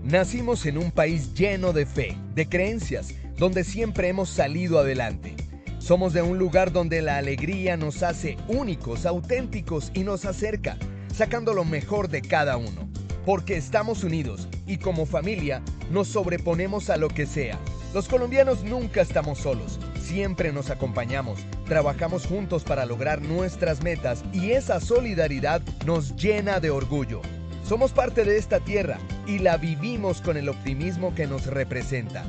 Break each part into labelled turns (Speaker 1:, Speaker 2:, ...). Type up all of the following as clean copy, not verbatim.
Speaker 1: Nacimos en un país lleno de fe, de creencias, donde siempre hemos salido adelante. Somos de un lugar donde la alegría nos hace únicos, auténticos y nos acerca, sacando lo mejor de cada uno. Porque estamos unidos y como familia nos sobreponemos a lo que sea. Los colombianos nunca estamos solos, siempre nos acompañamos, trabajamos juntos para lograr nuestras metas y esa solidaridad nos llena de orgullo. Somos parte de esta tierra y la vivimos con el optimismo que nos representa.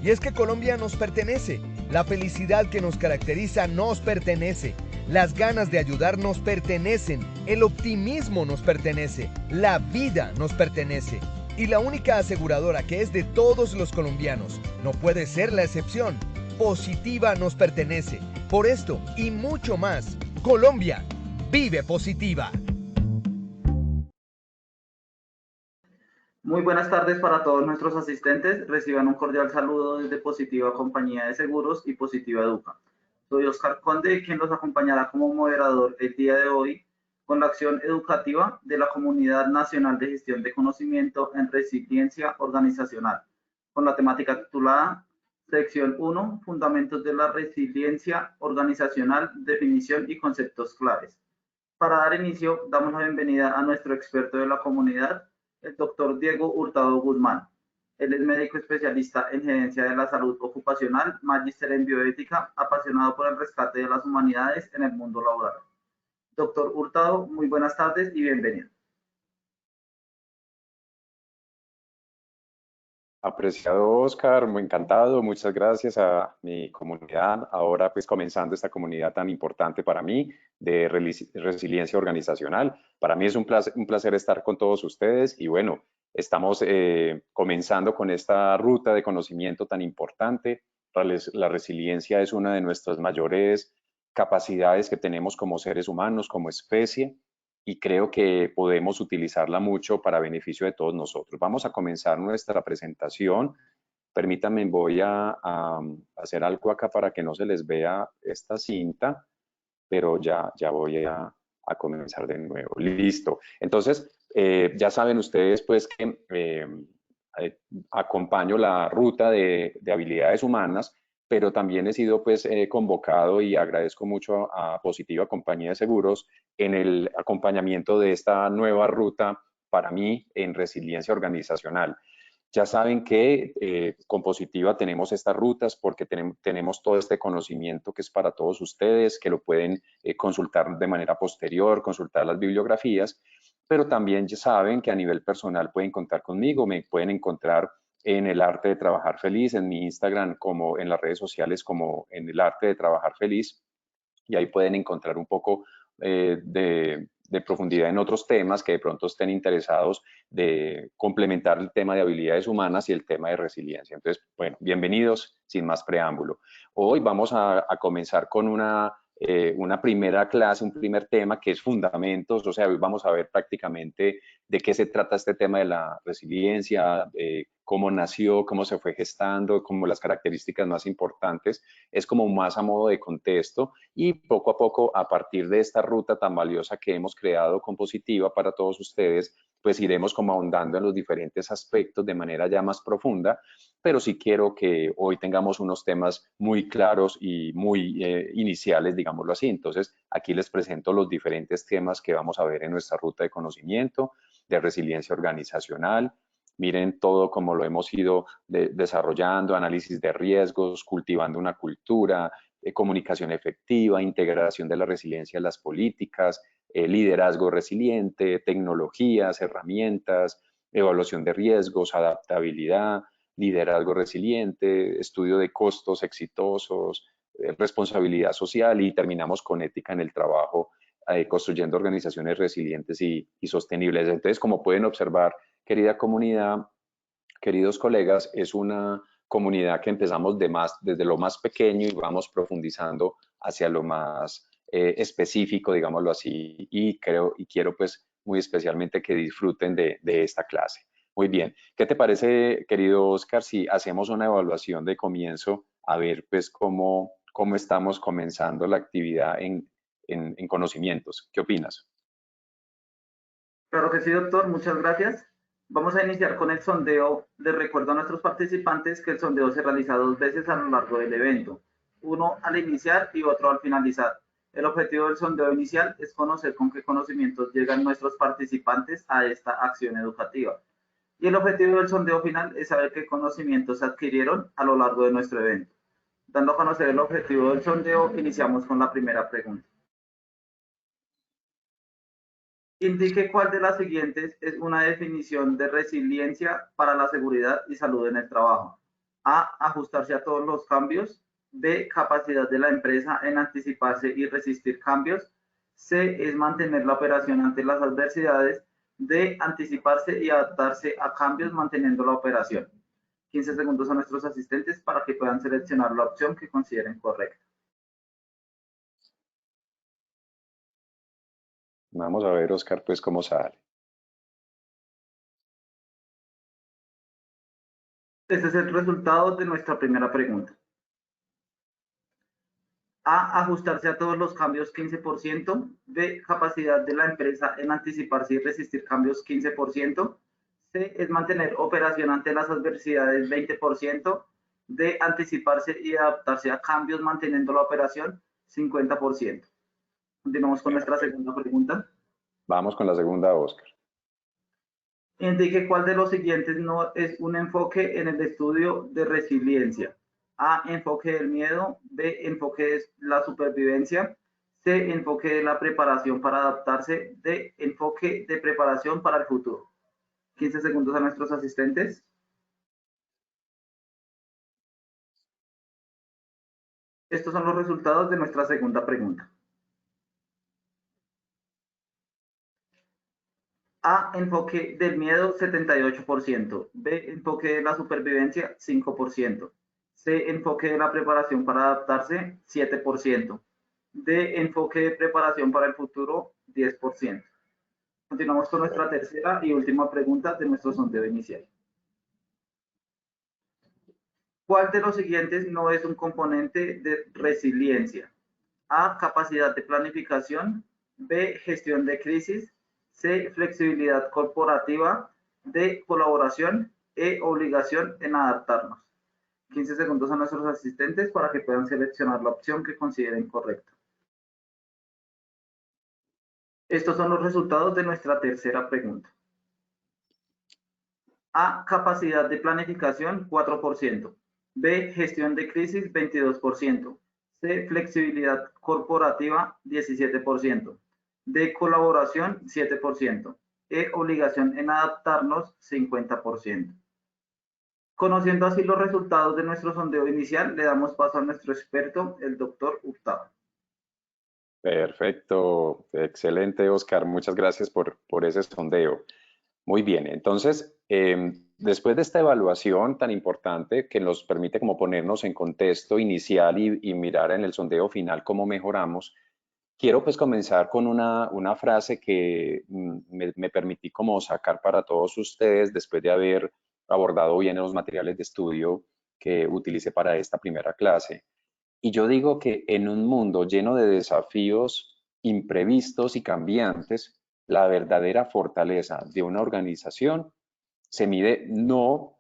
Speaker 1: Y es que Colombia nos pertenece, la felicidad que nos caracteriza nos pertenece, las ganas de ayudar nos pertenecen, el optimismo nos pertenece, la vida nos pertenece. Y la única aseguradora que es de todos los colombianos, no puede ser la excepción, Positiva nos pertenece. Por esto y mucho más, Colombia vive Positiva.
Speaker 2: Muy buenas tardes para todos nuestros asistentes. Reciban un cordial saludo desde Positiva Compañía de Seguros y Positiva Educa. Soy Oscar Conde, quien los acompañará como moderador el día de hoy con la acción educativa de la Comunidad Nacional de Gestión de Conocimiento en Resiliencia Organizacional, con la temática titulada Sección 1, Fundamentos de la Resiliencia Organizacional, Definición y Conceptos Claves. Para dar inicio, damos la bienvenida a nuestro experto de la comunidad, el doctor Diego Hurtado Guzmán. Él es médico especialista en gerencia de la salud ocupacional, magíster en bioética, apasionado por el rescate de las humanidades en el mundo laboral. Doctor Hurtado, muy buenas tardes y bienvenido.
Speaker 3: Apreciado Oscar, muy encantado, muchas gracias a mi comunidad. Ahora pues comenzando esta comunidad tan importante para mí de resiliencia organizacional. Para mí es un placer estar con todos ustedes y bueno, estamos comenzando con esta ruta de conocimiento tan importante. La resiliencia es una de nuestras mayores capacidades que tenemos como seres humanos, como especie, y creo que podemos utilizarla mucho para beneficio de todos nosotros. Vamos a comenzar nuestra presentación. Permítanme, voy a hacer algo acá para que no se les vea esta cinta, pero ya voy a comenzar de nuevo. Listo. Entonces, ya saben ustedes pues que acompaño la ruta de habilidades humanas, pero también he sido pues convocado y agradezco mucho a Positiva Compañía de Seguros en el acompañamiento de esta nueva ruta para mí en resiliencia organizacional. Ya saben que con Positiva tenemos estas rutas porque tenemos todo este conocimiento que es para todos ustedes, que lo pueden consultar de manera posterior, consultar las bibliografías, pero también ya saben que a nivel personal pueden contar conmigo, me pueden encontrar en el arte de trabajar feliz, en mi Instagram como en las redes sociales como en el arte de trabajar feliz, y ahí pueden encontrar un poco de profundidad en otros temas que de pronto estén interesados de complementar el tema de habilidades humanas y el tema de resiliencia. Entonces, bueno, bienvenidos sin más preámbulo. Hoy vamos a comenzar con una primera clase, un primer tema que es fundamentos, o sea, hoy vamos a ver prácticamente de qué se trata este tema de la resiliencia, cómo nació, cómo se fue gestando, como las características más importantes, es como más a modo de contexto y poco a poco a partir de esta ruta tan valiosa que hemos creado con Positiva para todos ustedes, pues iremos como ahondando en los diferentes aspectos de manera ya más profunda, pero sí quiero que hoy tengamos unos temas muy claros y muy iniciales, digámoslo así. Entonces, aquí les presento los diferentes temas que vamos a ver en nuestra ruta de conocimiento, de resiliencia organizacional. Miren todo como lo hemos ido desarrollando, análisis de riesgos, cultivando una cultura, comunicación efectiva, integración de la resiliencia en las políticas, liderazgo resiliente, tecnologías, herramientas, evaluación de riesgos, adaptabilidad, liderazgo resiliente, estudio de costos exitosos, responsabilidad social y terminamos con ética en el trabajo, construyendo organizaciones resilientes y sostenibles. Entonces, como pueden observar, querida comunidad, queridos colegas, es una comunidad que empezamos desde lo más pequeño y vamos profundizando hacia lo más específico, digámoslo así, y quiero pues muy especialmente que disfruten de esta clase. Muy bien, ¿qué te parece, querido Oscar, si hacemos una evaluación de comienzo a ver pues cómo estamos comenzando la actividad en conocimientos? ¿Qué opinas?
Speaker 2: Claro que sí, doctor, muchas gracias. Vamos a iniciar con el sondeo. Les recuerdo a nuestros participantes que el sondeo se realiza 2 veces a lo largo del evento, uno al iniciar y otro al finalizar. El objetivo del sondeo inicial es conocer con qué conocimientos llegan nuestros participantes a esta acción educativa. Y el objetivo del sondeo final es saber qué conocimientos adquirieron a lo largo de nuestro evento. Dando a conocer el objetivo del sondeo, iniciamos con la primera pregunta. Indique cuál de las siguientes es una definición de resiliencia para la seguridad y salud en el trabajo. A, ajustarse a todos los cambios. B, capacidad de la empresa en anticiparse y resistir cambios. C, es mantener la operación ante las adversidades. D, anticiparse y adaptarse a cambios manteniendo la operación. 15 segundos a nuestros asistentes para que puedan seleccionar la opción que consideren correcta.
Speaker 3: Vamos a ver, Oscar, pues cómo sale.
Speaker 2: Este es el resultado de nuestra primera pregunta. A, ajustarse a todos los cambios 15%. B, capacidad de la empresa en anticiparse y resistir cambios 15%. C, es mantener operación ante las adversidades 20%. D, anticiparse y adaptarse a cambios manteniendo la operación 50%. Continuamos con nuestra segunda pregunta.
Speaker 3: Vamos con la segunda, Oscar.
Speaker 2: Indique cuál de los siguientes no es un enfoque en el estudio de resiliencia. A, enfoque del miedo. B, enfoque de la supervivencia. C, enfoque de la preparación para adaptarse. D, enfoque de preparación para el futuro. 15 segundos a nuestros asistentes. Estos son los resultados de nuestra segunda pregunta. A, enfoque del miedo 78%. B, enfoque de la supervivencia 5%. C, enfoque de la preparación para adaptarse 7%. D, enfoque de preparación para el futuro 10%. Continuamos con nuestra tercera y última pregunta de nuestro sondeo inicial. ¿Cuál de los siguientes no es un componente de resiliencia? A, capacidad de planificación. B, gestión de crisis. C, flexibilidad corporativa. D, colaboración. E, obligación en adaptarnos. 15 segundos a nuestros asistentes para que puedan seleccionar la opción que consideren correcta. Estos son los resultados de nuestra tercera pregunta. A, capacidad de planificación 4%. B, gestión de crisis 22%. C, flexibilidad corporativa 17%. D, colaboración 7%. E, obligación en adaptarnos 50%. Conociendo así los resultados de nuestro sondeo inicial, le damos paso a nuestro experto, el doctor Hurtado.
Speaker 3: Perfecto, excelente, Oscar. Muchas gracias por ese sondeo. Muy bien, entonces, después de esta evaluación tan importante que nos permite como ponernos en contexto inicial y mirar en el sondeo final cómo mejoramos, quiero pues comenzar con una frase que me permití como sacar para todos ustedes después de haber abordado bien los materiales de estudio que utilicé para esta primera clase. Y yo digo que en un mundo lleno de desafíos imprevistos y cambiantes, la verdadera fortaleza de una organización se mide no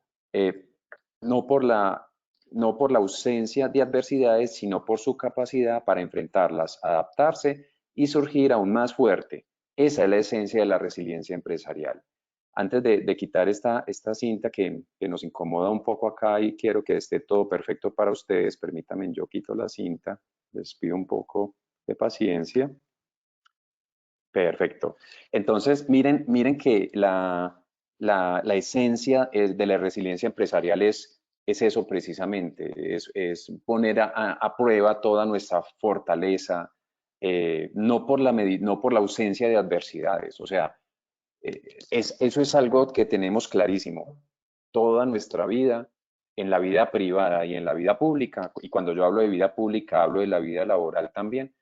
Speaker 3: por la ausencia de adversidades, sino por su capacidad para enfrentarlas, adaptarse y surgir aún más fuerte. Esa es la esencia de la resiliencia empresarial. Antes de quitar esta cinta que nos incomoda un poco acá y quiero que esté todo perfecto para ustedes, permítanme, yo quito la cinta, les pido un poco de paciencia. Perfecto. Entonces, miren que la esencia de la resiliencia empresarial es eso precisamente, es poner a prueba toda nuestra fortaleza, no por la ausencia de adversidades. O sea, eso es algo que tenemos clarísimo. Toda nuestra vida, en la vida privada y en la vida pública, y cuando yo hablo de vida pública, hablo de la vida laboral también,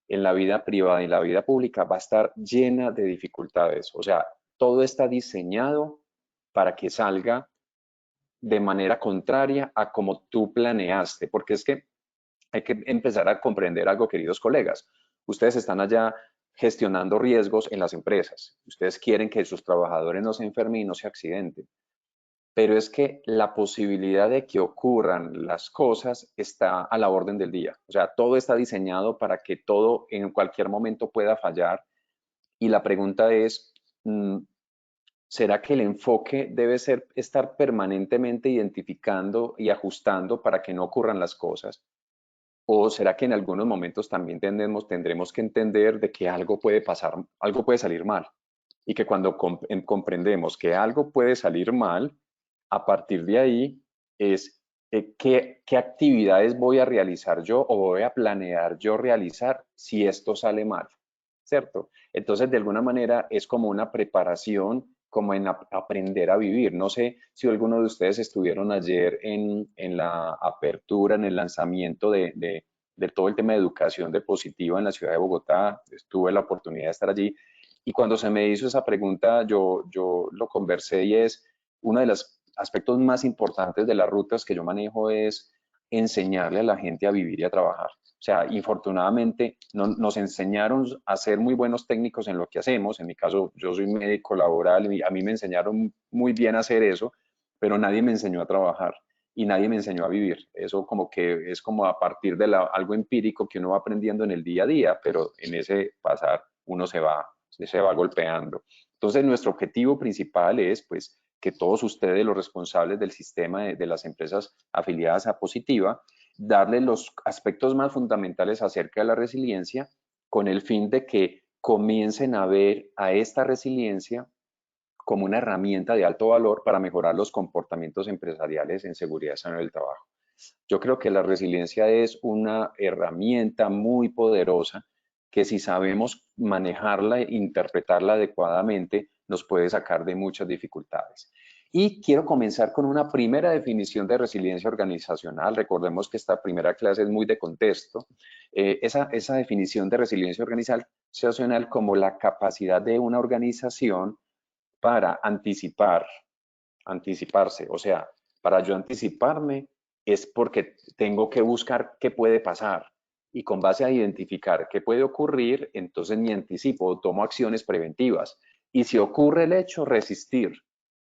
Speaker 3: en la vida privada y en la vida pública va a estar llena de dificultades. O sea, todo está diseñado para que salga de manera contraria a como tú planeaste, porque es que hay que empezar a comprender algo, queridos colegas. Ustedes están allá gestionando riesgos en las empresas. Ustedes quieren que sus trabajadores no se enfermen y no se accidenten, pero es que la posibilidad de que ocurran las cosas está a la orden del día. O sea, todo está diseñado para que todo en cualquier momento pueda fallar. Y la pregunta es, ¿será que el enfoque debe ser estar permanentemente identificando y ajustando para que no ocurran las cosas? ¿O será que en algunos momentos también tendremos que entender de que algo puede pasar, algo puede salir mal? Y que cuando comprendemos que algo puede salir mal, a partir de ahí es qué actividades voy a realizar yo o voy a planear yo realizar si esto sale mal, ¿cierto? Entonces, de alguna manera es como una preparación, como en aprender a vivir. No sé si alguno de ustedes estuvieron ayer en la apertura, en el lanzamiento de todo el tema de educación de positiva en la ciudad de Bogotá. Tuve la oportunidad de estar allí y cuando se me hizo esa pregunta, yo lo conversé y es uno de los aspectos más importantes de las rutas que yo manejo es enseñarle a la gente a vivir y a trabajar. O sea, infortunadamente nos enseñaron a ser muy buenos técnicos en lo que hacemos. En mi caso, yo soy médico laboral y a mí me enseñaron muy bien a hacer eso, pero nadie me enseñó a trabajar y nadie me enseñó a vivir. Eso como que es como a partir de algo empírico que uno va aprendiendo en el día a día, pero en ese pasar uno se va golpeando. Entonces, nuestro objetivo principal es, pues, que todos ustedes, los responsables del sistema de las empresas afiliadas a Positiva, darles los aspectos más fundamentales acerca de la resiliencia con el fin de que comiencen a ver a esta resiliencia como una herramienta de alto valor para mejorar los comportamientos empresariales en seguridad y salud del trabajo. Yo creo que la resiliencia es una herramienta muy poderosa que si sabemos manejarla e interpretarla adecuadamente, nos puede sacar de muchas dificultades. Y quiero comenzar con una primera definición de resiliencia organizacional. Recordemos que esta primera clase es muy de contexto. Esa definición de resiliencia organizacional como la capacidad de una organización para anticiparse. O sea, para yo anticiparme es porque tengo que buscar qué puede pasar y con base a identificar qué puede ocurrir, entonces me anticipo, tomo acciones preventivas y si ocurre el hecho, resistir,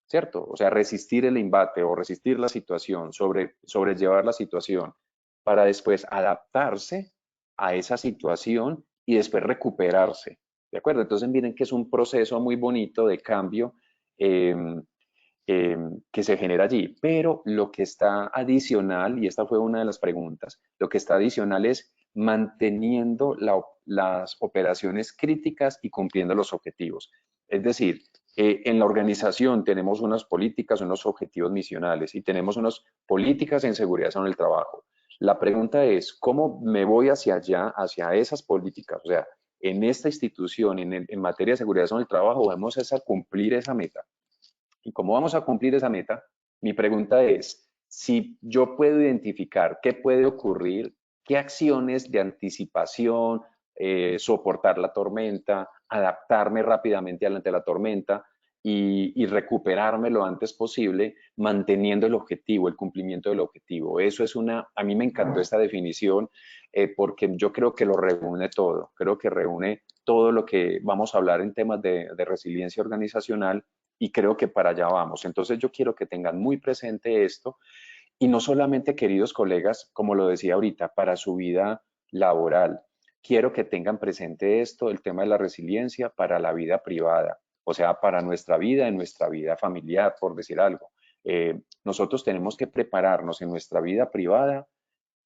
Speaker 3: ¿cierto? O sea, resistir el embate o resistir la situación, sobrellevar la situación para después adaptarse a esa situación y después recuperarse, ¿de acuerdo? Entonces miren que es un proceso muy bonito de cambio eh, que se genera allí. Pero lo que está adicional, y esta fue una de las preguntas, lo que está adicional es manteniendo las operaciones críticas y cumpliendo los objetivos. Es decir, en la organización tenemos unas políticas, unos objetivos misionales y tenemos unas políticas en seguridad en el trabajo. La pregunta es, ¿cómo me voy hacia allá, hacia esas políticas? O sea, en esta institución, en materia de seguridad en el trabajo, vamos a cumplir esa meta. ¿Y cómo vamos a cumplir esa meta? Mi pregunta es, si yo puedo identificar qué puede ocurrir, qué acciones de anticipación, soportar la tormenta, adaptarme rápidamente ante la tormenta y recuperarme lo antes posible, manteniendo el objetivo, el cumplimiento del objetivo. Eso es a mí me encantó esta definición porque yo creo que lo reúne todo. Creo que reúne todo lo que vamos a hablar en temas de resiliencia organizacional y creo que para allá vamos. Entonces yo quiero que tengan muy presente esto y no solamente, queridos colegas, como lo decía ahorita, para su vida laboral. Quiero que tengan presente esto, el tema de la resiliencia para la vida privada, o sea, para nuestra vida, en nuestra vida familiar, por decir algo. Nosotros tenemos que prepararnos en nuestra vida privada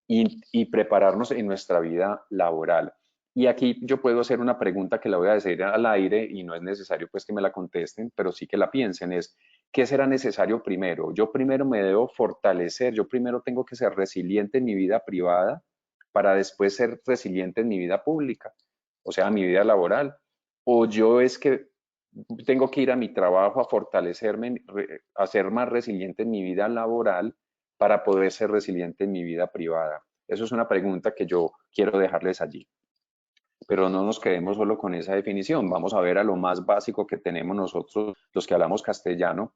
Speaker 3: y prepararnos en nuestra vida laboral. Y aquí yo puedo hacer una pregunta que la voy a decir al aire y no es necesario pues que me la contesten, pero sí que la piensen, es ¿qué será necesario primero? Yo primero me debo fortalecer, yo primero tengo que ser resiliente en mi vida privada para después ser resiliente en mi vida pública, o sea, mi vida laboral. O yo es que tengo que ir a mi trabajo a fortalecerme, a ser más resiliente en mi vida laboral para poder ser resiliente en mi vida privada. Eso es una pregunta que yo quiero dejarles allí. Pero no nos quedemos solo con esa definición. Vamos a ver a lo más básico que tenemos nosotros, los que hablamos castellano,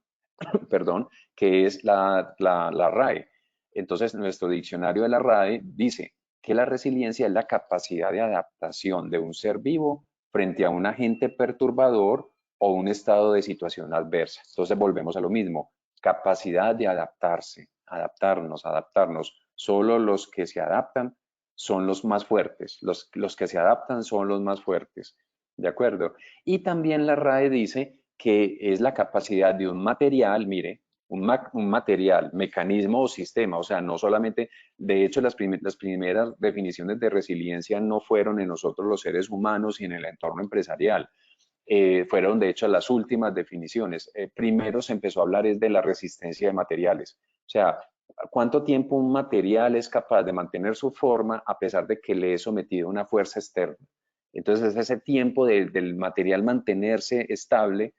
Speaker 3: perdón, que es la RAE. Entonces, nuestro diccionario de la RAE dice que la resiliencia es la capacidad de adaptación de un ser vivo frente a un agente perturbador o un estado de situación adversa. Entonces volvemos a lo mismo, capacidad de adaptarse, adaptarnos. Solo los que se adaptan son los más fuertes, los que se adaptan son los más fuertes, ¿de acuerdo? Y también la RAE dice que es la capacidad de un material, mire, un material, mecanismo o sistema, o sea, no solamente, de hecho las primeras definiciones de resiliencia no fueron en nosotros los seres humanos y en el entorno empresarial, fueron de hecho las últimas definiciones. Primero se empezó a hablar es de la resistencia de materiales, o sea, cuánto tiempo un material es capaz de mantener su forma a pesar de que le es sometido a una fuerza externa. Entonces ese tiempo del material mantenerse estable,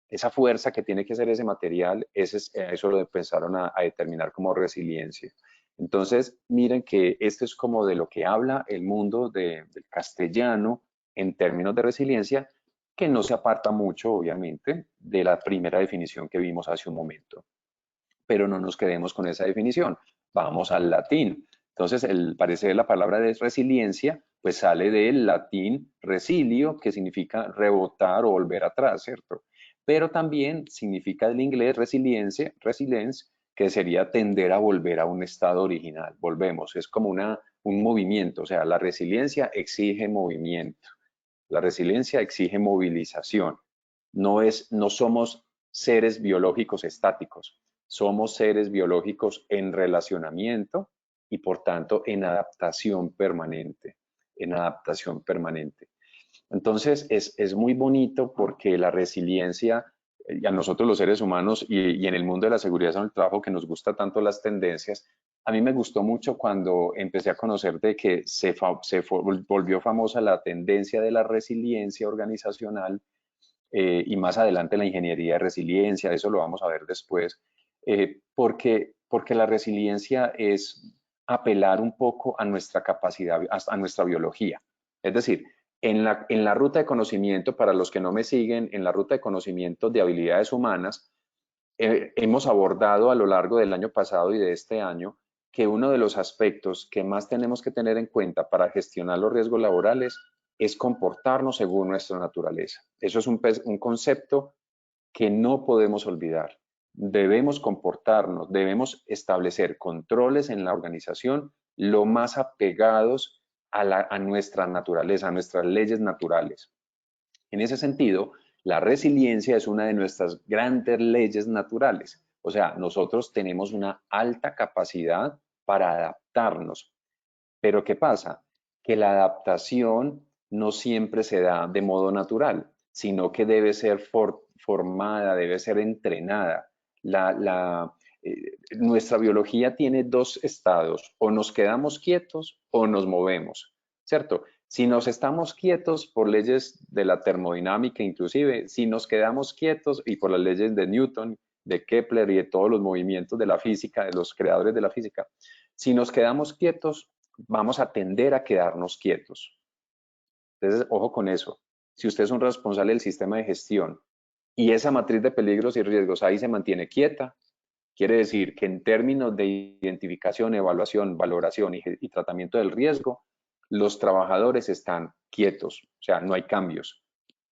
Speaker 3: esa fuerza que tiene que ser ese material, eso lo pensaron a determinar como resiliencia. Entonces, miren que esto es como de lo que habla el mundo del castellano en términos de resiliencia, que no se aparta mucho, obviamente, de la primera definición que vimos hace un momento. Pero no nos quedemos con esa definición, vamos al latín. Entonces, el parecer de la palabra de resiliencia, pues sale del latín resilio, que significa rebotar o volver atrás, ¿cierto? Pero también significa del inglés resilience, que sería tender a volver a un estado original. Volvemos, es como un movimiento, o sea, la resiliencia exige movimiento, la resiliencia exige movilización. No somos seres biológicos estáticos, somos seres biológicos en relacionamiento y por tanto en adaptación permanente, Entonces es muy bonito porque la resiliencia, a nosotros los seres humanos y en el mundo de la seguridad en el trabajo que nos gusta tanto las tendencias, a mí me gustó mucho cuando empecé a conocer de que volvió famosa la tendencia de la resiliencia organizacional y más adelante la ingeniería de resiliencia, eso lo vamos a ver después, porque la resiliencia es apelar un poco a nuestra capacidad, a nuestra biología. Es decir, en la ruta de conocimiento, para los que no me siguen, en la ruta de conocimiento de habilidades humanas, hemos abordado a lo largo del año pasado y de este año que uno de los aspectos que más tenemos que tener en cuenta para gestionar los riesgos laborales es comportarnos según nuestra naturaleza. Eso es un concepto que no podemos olvidar. Debemos comportarnos, debemos establecer controles en la organización lo más apegados a nuestra naturaleza, a nuestras leyes naturales. En ese sentido, la resiliencia es una de nuestras grandes leyes naturales. O sea, nosotros tenemos una alta capacidad para adaptarnos. Pero ¿qué pasa? Que la adaptación no siempre se da de modo natural, sino que debe ser formada, debe ser entrenada. Nuestra biología tiene dos estados, o nos quedamos quietos o nos movemos, ¿cierto? Si nos estamos quietos por leyes de la termodinámica, inclusive, si nos quedamos quietos y por las leyes de Newton, de Kepler y de todos los movimientos de la física, de los creadores de la física, si nos quedamos quietos, vamos a tender a quedarnos quietos. Entonces, ojo con eso. Si usted es un responsable del sistema de gestión y esa matriz de peligros y riesgos ahí se mantiene quieta, quiere decir que en términos de identificación, evaluación, valoración y tratamiento del riesgo, los trabajadores están quietos, o sea, no hay cambios.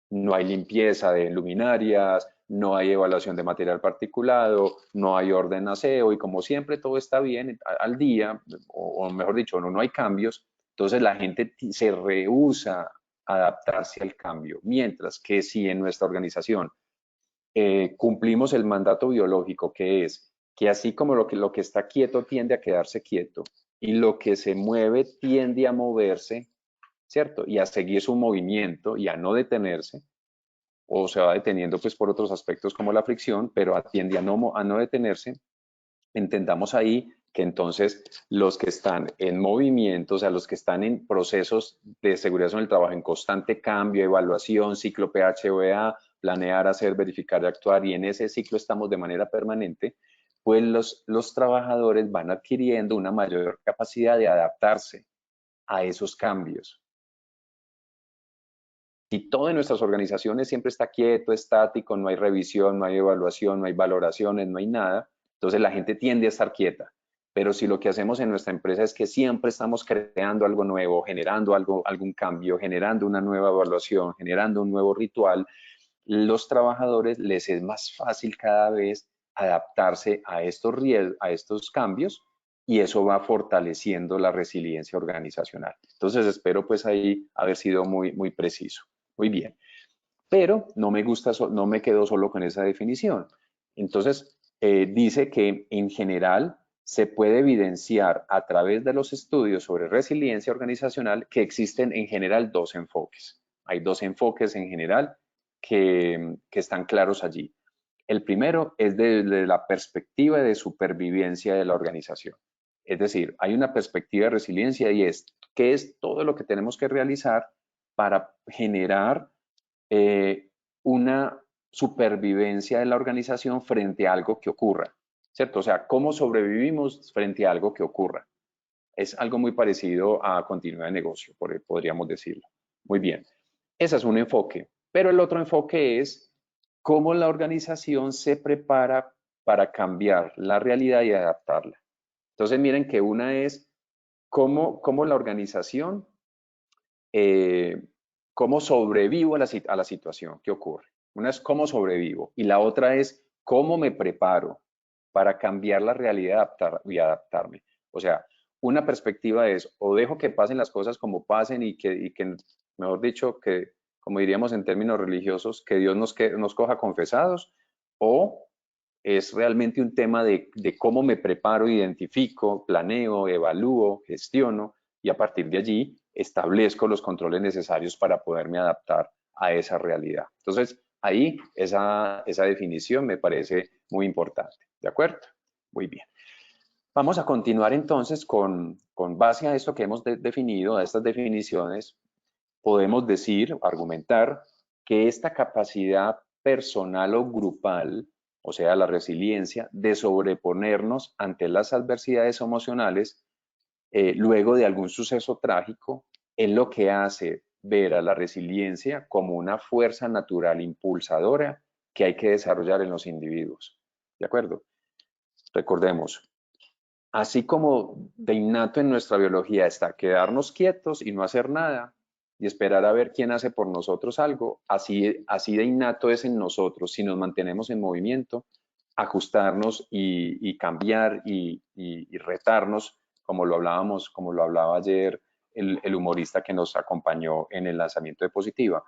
Speaker 3: No hay limpieza de luminarias, no hay evaluación de material particulado, no hay orden aseo y como siempre todo está bien al día, o mejor dicho, no hay cambios, entonces la gente se rehúsa a adaptarse al cambio. Mientras que si en nuestra organización cumplimos el mandato biológico, que es que así como lo que está quieto tiende a quedarse quieto y lo que se mueve tiende a moverse, ¿cierto? Y a seguir su movimiento y a no detenerse, o se va deteniendo pues por otros aspectos como la fricción, pero tiende a no detenerse. Entendamos ahí que entonces los que están en movimiento, o sea, los que están en procesos de seguridad en el trabajo, en constante cambio, evaluación, ciclo PHOEA, planear, hacer, verificar y actuar, y en ese ciclo estamos de manera permanente, pues los trabajadores van adquiriendo una mayor capacidad de adaptarse a esos cambios. Si todo en nuestras organizaciones siempre está quieto, estático, no hay revisión, no hay evaluación, no hay valoraciones, no hay nada, entonces la gente tiende a estar quieta. pero si lo que hacemos en nuestra empresa es que siempre estamos creando algo nuevo, generando algún cambio, generando una nueva evaluación, generando un nuevo ritual, los trabajadores les es más fácil cada vez adaptarse a a estos cambios, y eso va fortaleciendo la resiliencia organizacional. Entonces espero pues ahí haber sido muy preciso. Muy bien. Pero no me gusta, no me quedo solo con esa definición. Entonces, dice que en general se puede evidenciar a través de los estudios sobre resiliencia organizacional que existen en general dos enfoques. Hay dos enfoques en general que están claros allí. El primero es desde la perspectiva de supervivencia de la organización. Es decir, hay una perspectiva de resiliencia y es qué es todo lo que tenemos que realizar para generar una supervivencia de la organización frente a algo que ocurra, ¿cierto? O sea, ¿cómo sobrevivimos frente a algo que ocurra? Es algo muy parecido a continuidad de negocio, podríamos decirlo. Muy bien, ese es un enfoque, pero el otro enfoque es cómo la organización se prepara para cambiar la realidad y adaptarla. Entonces, miren que una es cómo la organización cómo sobrevivo a la situación que ocurre. Una es cómo sobrevivo y la otra es cómo me preparo para cambiar la realidad y adaptarme. O sea, una perspectiva es o dejo que pasen las cosas como pasen y que mejor dicho, que como diríamos en términos religiosos, que Dios nos coja confesados, o es realmente un tema de cómo me preparo, identifico, planeo, evalúo, gestiono y a partir de allí establezco los controles necesarios para poderme adaptar a esa realidad. Entonces, ahí esa definición me parece muy importante. ¿De acuerdo? Muy bien. Vamos a continuar entonces con base a esto que hemos definido, a estas definiciones, podemos decir, argumentar que esta capacidad personal o grupal, o sea, la resiliencia, de sobreponernos ante las adversidades emocionales luego de algún suceso trágico, es lo que hace ver a la resiliencia como una fuerza natural impulsadora que hay que desarrollar en los individuos. ¿De acuerdo? Recordemos, así como de innato en nuestra biología está quedarnos quietos y no hacer nada y esperar a ver quién hace por nosotros algo, así de innato es en nosotros, si nos mantenemos en movimiento, ajustarnos y cambiar y retarnos, como lo hablábamos, como lo hablaba ayer el humorista que nos acompañó en el lanzamiento de Positiva,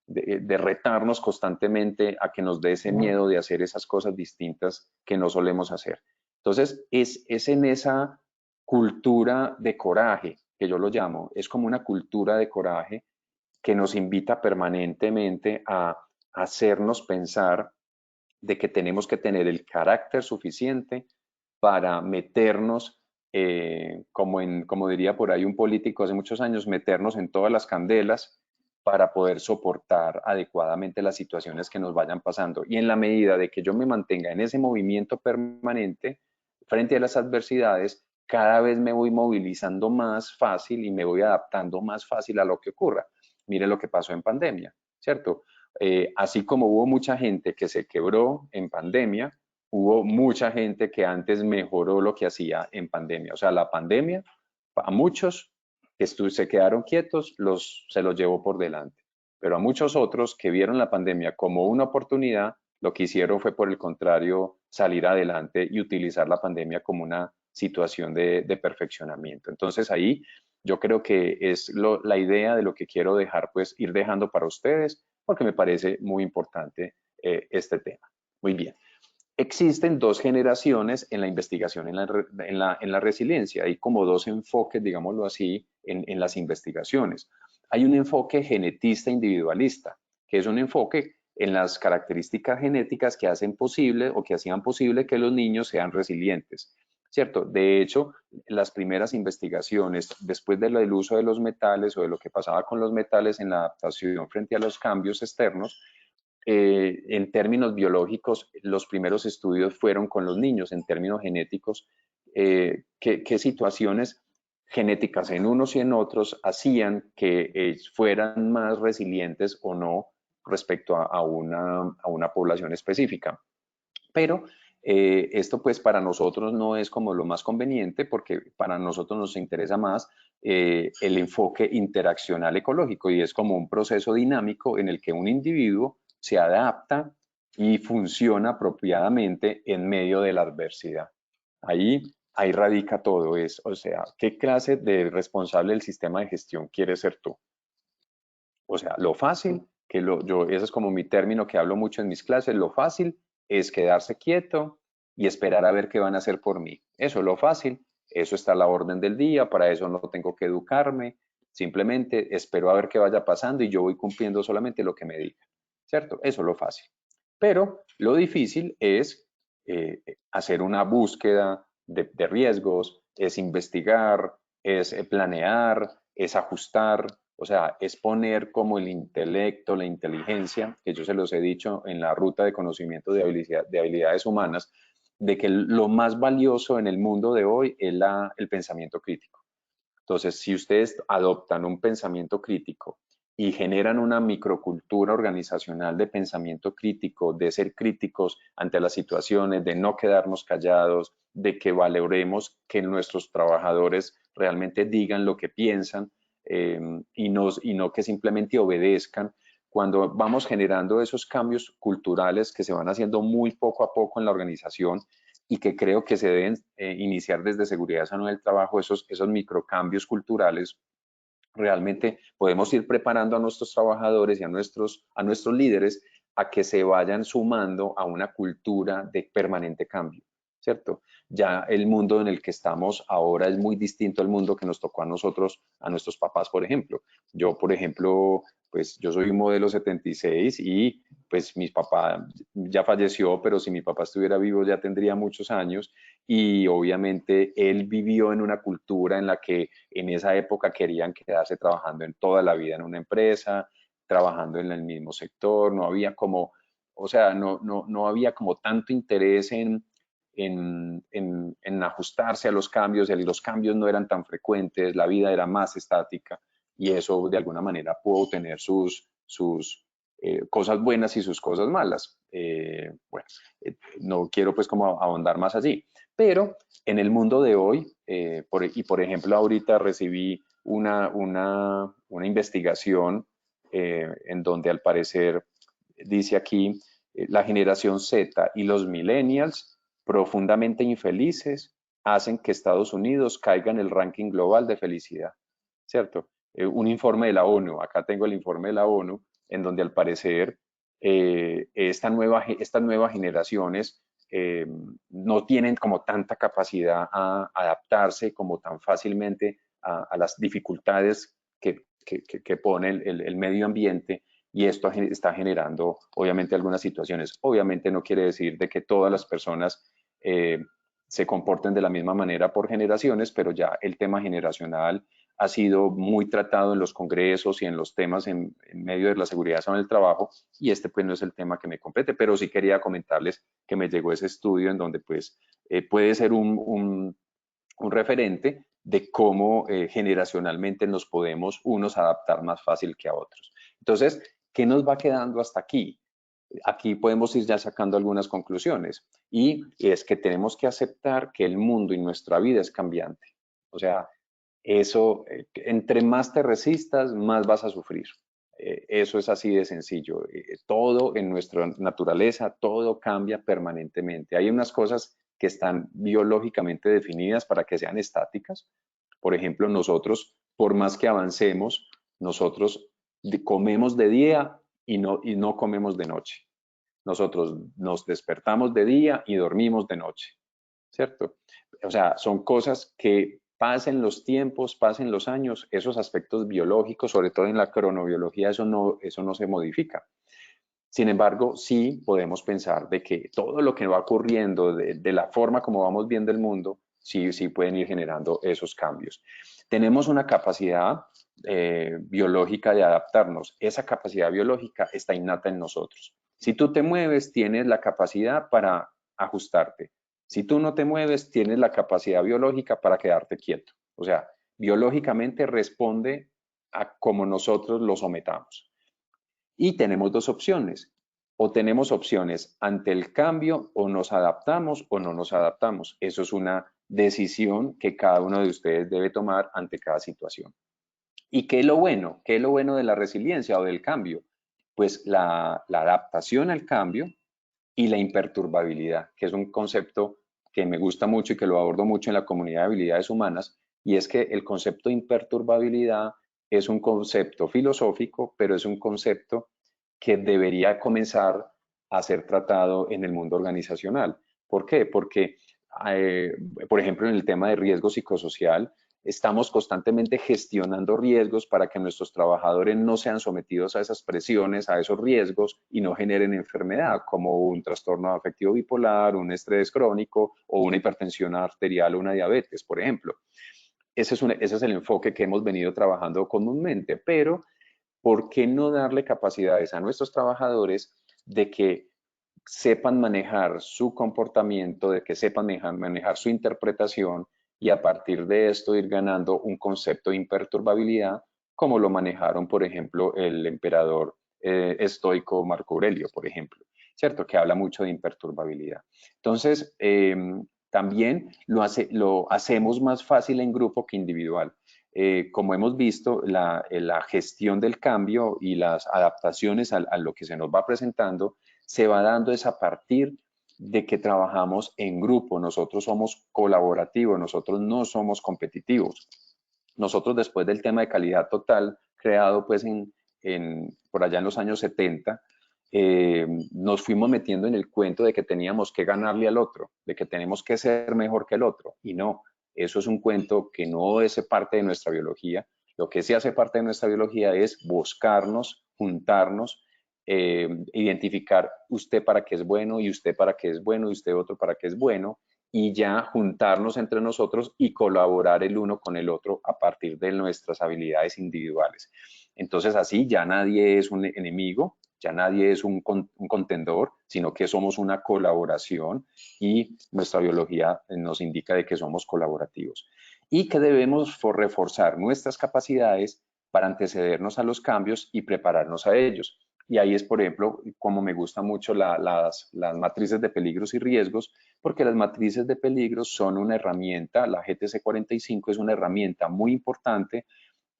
Speaker 3: de retarnos constantemente a que nos dé ese miedo de hacer esas cosas distintas que no solemos hacer. Entonces, es en esa cultura de coraje, que yo lo llamo, es como una cultura de coraje que nos invita permanentemente a hacernos pensar de que tenemos que tener el carácter suficiente para meternos, como diría por ahí un político hace muchos años, meternos en todas las candelas para poder soportar adecuadamente las situaciones que nos vayan pasando. Y en la medida de que yo me mantenga en ese movimiento permanente frente a las adversidades, cada vez me voy movilizando más fácil y me voy adaptando más fácil a lo que ocurra. Mire lo que pasó en pandemia, ¿cierto? Así como hubo mucha gente que se quebró en pandemia, hubo mucha gente que antes mejoró lo que hacía en pandemia. O sea, la pandemia, a muchos que se quedaron quietos, se los llevó por delante. Pero a muchos otros que vieron la pandemia como una oportunidad, lo que hicieron fue, por el contrario, salir adelante y utilizar la pandemia como una situación de perfeccionamiento. Entonces ahí yo creo que es la idea de lo que quiero dejar, pues ir dejando para ustedes, porque me parece muy importante este tema. Muy bien. Existen dos generaciones en la investigación en la resiliencia. Hay como dos enfoques, digámoslo así, en las investigaciones. Hay un enfoque genetista individualista, que es un enfoque en las características genéticas que hacen posible o que hacían posible que los niños sean resilientes, ¿cierto? De hecho, las primeras investigaciones después del uso de los metales o de lo que pasaba con los metales en la adaptación frente a los cambios externos, en términos biológicos, los primeros estudios fueron con los niños, en términos genéticos, qué situaciones genéticas en unos y en otros hacían que fueran más resilientes o no respecto a una población específica. Pero Esto pues para nosotros no es como lo más conveniente porque para nosotros nos interesa más el enfoque interaccional ecológico y es como un proceso dinámico en el que un individuo se adapta y funciona apropiadamente en medio de la adversidad. Ahí radica todo, o sea, ¿qué clase de responsable del sistema de gestión quieres ser tú? O sea, lo fácil, ese es como mi término que hablo mucho en mis clases, lo fácil es quedarse quieto y esperar a ver qué van a hacer por mí. Eso es lo fácil, eso está a la orden del día, para eso no tengo que educarme, simplemente espero a ver qué vaya pasando y yo voy cumpliendo solamente lo que me digan, ¿cierto? Eso es lo fácil. Pero lo difícil es hacer una búsqueda de riesgos, es investigar, es planear, es ajustar, o sea, es poner como el intelecto, la inteligencia, que yo se los he dicho en la ruta de conocimiento de habilidades humanas, de que lo más valioso en el mundo de hoy es el pensamiento crítico. Entonces, si ustedes adoptan un pensamiento crítico y generan una microcultura organizacional de pensamiento crítico, de ser críticos ante las situaciones, de no quedarnos callados, de que valoremos que nuestros trabajadores realmente digan lo que piensan y no que simplemente obedezcan. Cuando vamos generando esos cambios culturales que se van haciendo muy poco a poco en la organización, y que creo que se deben iniciar desde seguridad sano del trabajo, esos microcambios culturales, realmente podemos ir preparando a nuestros trabajadores y a nuestros líderes a que se vayan sumando a una cultura de permanente cambio, ¿cierto? Ya el mundo en el que estamos ahora es muy distinto al mundo que nos tocó a nosotros, a nuestros papás, por ejemplo. Yo, por ejemplo, pues yo soy un modelo 76 y pues mi papá ya falleció, pero si mi papá estuviera vivo ya tendría muchos años y obviamente él vivió en una cultura en la que en esa época querían quedarse trabajando en toda la vida en una empresa, trabajando en el mismo sector, no había como, o sea, no había como tanto interés en ajustarse a los cambios, y los cambios no eran tan frecuentes, la vida era más estática y eso de alguna manera pudo tener sus cosas buenas y sus cosas malas. Bueno, no quiero pues como ahondar más allí, pero en el mundo de hoy, por ejemplo ahorita recibí una investigación en donde al parecer dice aquí, la generación Z y los millennials profundamente infelices hacen que Estados Unidos caiga en el ranking global de felicidad, ¿cierto? Un informe de la ONU, acá tengo el informe de la ONU, en donde al parecer estas nuevas generaciones no tienen como tanta capacidad a adaptarse como tan fácilmente a las dificultades que pone el medio ambiente y esto está generando obviamente algunas situaciones. Obviamente no quiere decir de que todas las personas se comporten de la misma manera por generaciones, pero ya el tema generacional ha sido muy tratado en los congresos y en los temas en medio de la seguridad en el trabajo y este pues no es el tema que me compete, pero sí quería comentarles que me llegó ese estudio en donde pues puede ser un referente de cómo generacionalmente nos podemos unos adaptar más fácil que a otros. Entonces, ¿qué nos va quedando hasta aquí? Aquí podemos ir ya sacando algunas conclusiones y es que tenemos que aceptar que el mundo y nuestra vida es cambiante. O sea, eso, entre más te resistas, más vas a sufrir. Eso es así de sencillo. Todo en nuestra naturaleza, todo cambia permanentemente. Hay unas cosas que están biológicamente definidas para que sean estáticas. Por ejemplo, nosotros, por más que avancemos, nosotros comemos de día y no comemos de noche. Nosotros nos despertamos de día y dormimos de noche, ¿cierto? O sea, son cosas que pasen los tiempos, pasen los años, esos aspectos biológicos, sobre todo en la cronobiología, eso no se modifica. Sin embargo, sí podemos pensar de que todo lo que va ocurriendo, de la forma como vamos viendo el mundo, sí pueden ir generando esos cambios. Tenemos una capacidad biológica de adaptarnos. Esa capacidad biológica está innata en nosotros. Si tú te mueves, tienes la capacidad para ajustarte. Si tú no te mueves, tienes la capacidad biológica para quedarte quieto. O sea, biológicamente responde a cómo nosotros lo sometamos. Y tenemos dos opciones. o tenemos opciones ante el cambio, o nos adaptamos o no nos adaptamos. Eso es una decisión que cada uno de ustedes debe tomar ante cada situación. ¿Y qué es lo bueno? ¿Qué es lo bueno de la resiliencia o del cambio? Pues la adaptación al cambio y la imperturbabilidad, que es un concepto que me gusta mucho y que lo abordo mucho en la comunidad de habilidades humanas, y es que el concepto de imperturbabilidad es un concepto filosófico, pero es un concepto que debería comenzar a ser tratado en el mundo organizacional. ¿Por qué? Porque, eh, por ejemplo, en el tema de riesgo psicosocial, estamos constantemente gestionando riesgos para que nuestros trabajadores no sean sometidos a esas presiones, a esos riesgos y no generen enfermedad como un trastorno afectivo bipolar, un estrés crónico o una hipertensión arterial o una diabetes, por ejemplo. Ese es el enfoque que hemos venido trabajando comúnmente, pero ¿por qué no darle capacidades a nuestros trabajadores de que sepan manejar su comportamiento, de que sepan manejar su interpretación y a partir de esto ir ganando un concepto de imperturbabilidad, como lo manejaron, por ejemplo, el emperador estoico Marco Aurelio, por ejemplo, ¿cierto? Que habla mucho de imperturbabilidad. Entonces, también lo hacemos más fácil en grupo que individual. Como hemos visto, la gestión del cambio y las adaptaciones a lo que se nos va presentando se va dando es a partir de que trabajamos en grupo. Nosotros somos colaborativos, nosotros no somos competitivos. Nosotros, después del tema de calidad total, creado pues por allá en los años 70, nos fuimos metiendo en el cuento de que teníamos que ganarle al otro, de que tenemos que ser mejor que el otro. Y no, eso es un cuento que no es parte de nuestra biología. Lo que sí hace parte de nuestra biología es buscarnos, juntarnos, identificar usted para qué es bueno y usted para qué es bueno y usted otro para qué es bueno, y ya juntarnos entre nosotros y colaborar el uno con el otro a partir de nuestras habilidades individuales. Entonces así ya nadie es un enemigo, ya nadie es un contendor, sino que somos una colaboración y nuestra biología nos indica de que somos colaborativos y que debemos reforzar nuestras capacidades para antecedernos a los cambios y prepararnos a ellos. Y ahí es, por ejemplo, como me gustan mucho las matrices de peligros y riesgos, porque las matrices de peligros son una herramienta, la GTC 45 es una herramienta muy importante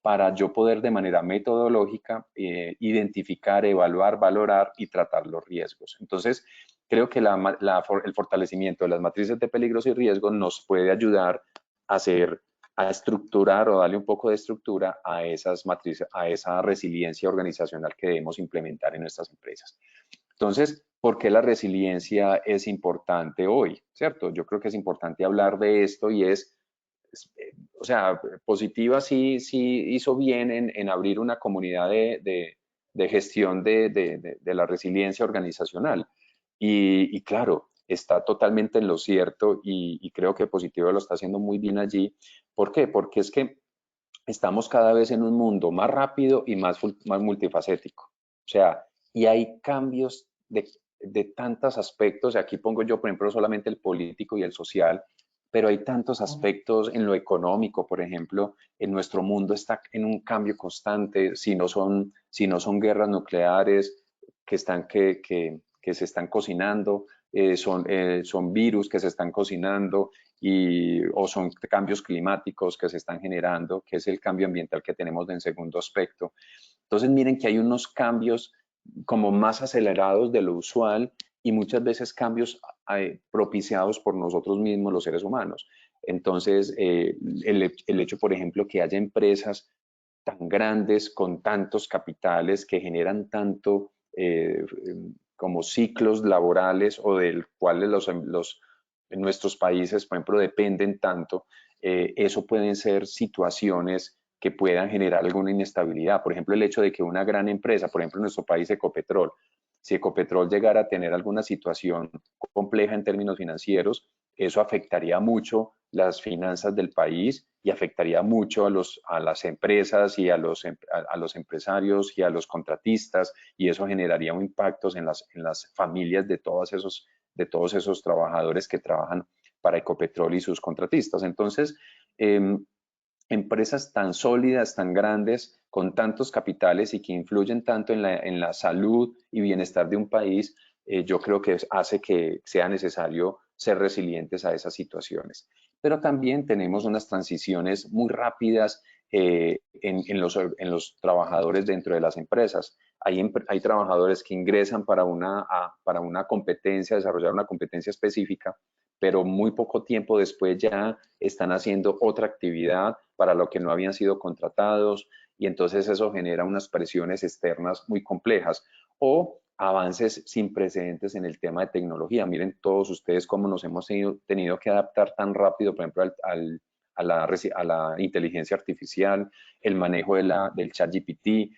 Speaker 3: para yo poder de manera metodológica identificar, evaluar, valorar y tratar los riesgos. Entonces, creo que el fortalecimiento de las matrices de peligros y riesgos nos puede ayudar a a estructurar o darle un poco de estructura a esas matrices, a esa resiliencia organizacional que debemos implementar en nuestras empresas. Entonces, ¿por qué la resiliencia es importante hoy? ¿Cierto? Yo creo que es importante hablar de esto y o sea, Positiva sí hizo bien en abrir una comunidad de gestión de la resiliencia organizacional. Y claro, está totalmente en lo cierto y creo que Positiva lo está haciendo muy bien allí. ¿Por qué? Porque es que estamos cada vez en un mundo más rápido y más multifacético. O sea, y hay cambios de tantos aspectos. Aquí pongo yo, por ejemplo, solamente el político y el social, pero hay tantos aspectos en lo económico, por ejemplo, en nuestro mundo está en un cambio constante, si no son guerras nucleares que se están cocinando, son virus que se están cocinando, o son cambios climáticos que se están generando, que es el cambio ambiental que tenemos en segundo aspecto. Entonces miren que hay unos cambios como más acelerados de lo usual y muchas veces cambios propiciados por nosotros mismos, los seres humanos. Entonces, el hecho, por ejemplo, que haya empresas tan grandes con tantos capitales que generan tanto como ciclos laborales o del cual en nuestros países, por ejemplo, dependen tanto, eso pueden ser situaciones que puedan generar alguna inestabilidad. Por ejemplo, el hecho de que una gran empresa, por ejemplo, en nuestro país Ecopetrol, si Ecopetrol llegara a tener alguna situación compleja en términos financieros, eso afectaría mucho las finanzas del país y afectaría mucho a las empresas y a los empresarios y a los contratistas, y eso generaría impactos en las familias de todos esos trabajadores que trabajan para Ecopetrol y sus contratistas. Entonces, empresas tan sólidas, tan grandes, con tantos capitales y que influyen tanto en la salud y bienestar de un país, yo creo que hace que sea necesario ser resilientes a esas situaciones. Pero también tenemos unas transiciones muy rápidas en los trabajadores dentro de las empresas. Hay trabajadores que ingresan para una competencia, desarrollar una competencia específica, pero muy poco tiempo después ya están haciendo otra actividad para lo que no habían sido contratados, y entonces eso genera unas presiones externas muy complejas o avances sin precedentes en el tema de tecnología. Miren todos ustedes cómo nos hemos tenido que adaptar tan rápido, por ejemplo, a la inteligencia artificial, el manejo del ChatGPT,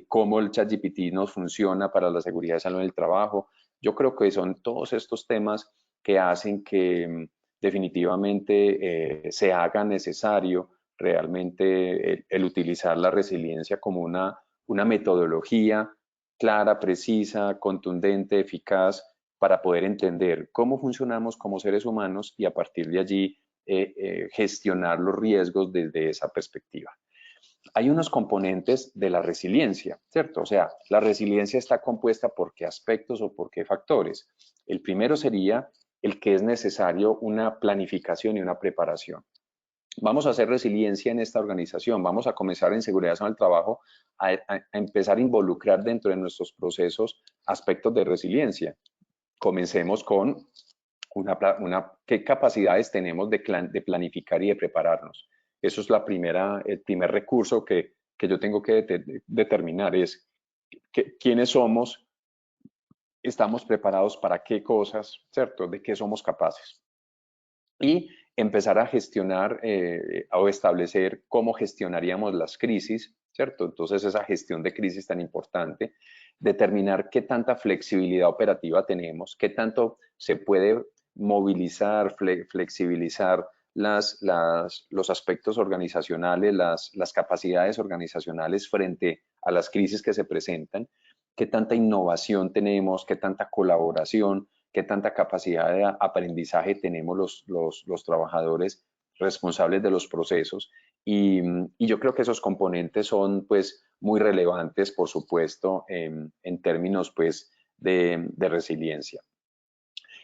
Speaker 3: cómo el ChatGPT nos funciona para la seguridad de salud en el trabajo. Yo creo que son todos estos temas que hacen que definitivamente se haga necesario realmente el utilizar la resiliencia como una metodología clara, precisa, contundente, eficaz, para poder entender cómo funcionamos como seres humanos y a partir de allí gestionar los riesgos desde esa perspectiva. Hay unos componentes de la resiliencia, ¿cierto? O sea, la resiliencia está compuesta por qué aspectos o por qué factores. El primero sería el que es necesario una planificación y una preparación. Vamos a hacer resiliencia en esta organización, vamos a comenzar en seguridad en el trabajo a empezar a involucrar dentro de nuestros procesos aspectos de resiliencia. Comencemos con qué capacidades tenemos de planificar y de prepararnos. Eso es el primer recurso que yo tengo que determinar, es quiénes somos, estamos preparados para qué cosas, ¿cierto? De qué somos capaces. Y empezar a gestionar o establecer cómo gestionaríamos las crisis, ¿cierto? Entonces esa gestión de crisis tan importante, determinar qué tanta flexibilidad operativa tenemos, qué tanto se puede movilizar, flexibilizar los aspectos organizacionales, las capacidades organizacionales frente a las crisis que se presentan, qué tanta innovación tenemos, qué tanta colaboración, qué tanta capacidad de aprendizaje tenemos los trabajadores responsables de los procesos. Y yo creo que esos componentes son pues muy relevantes, por supuesto, en términos pues de resiliencia.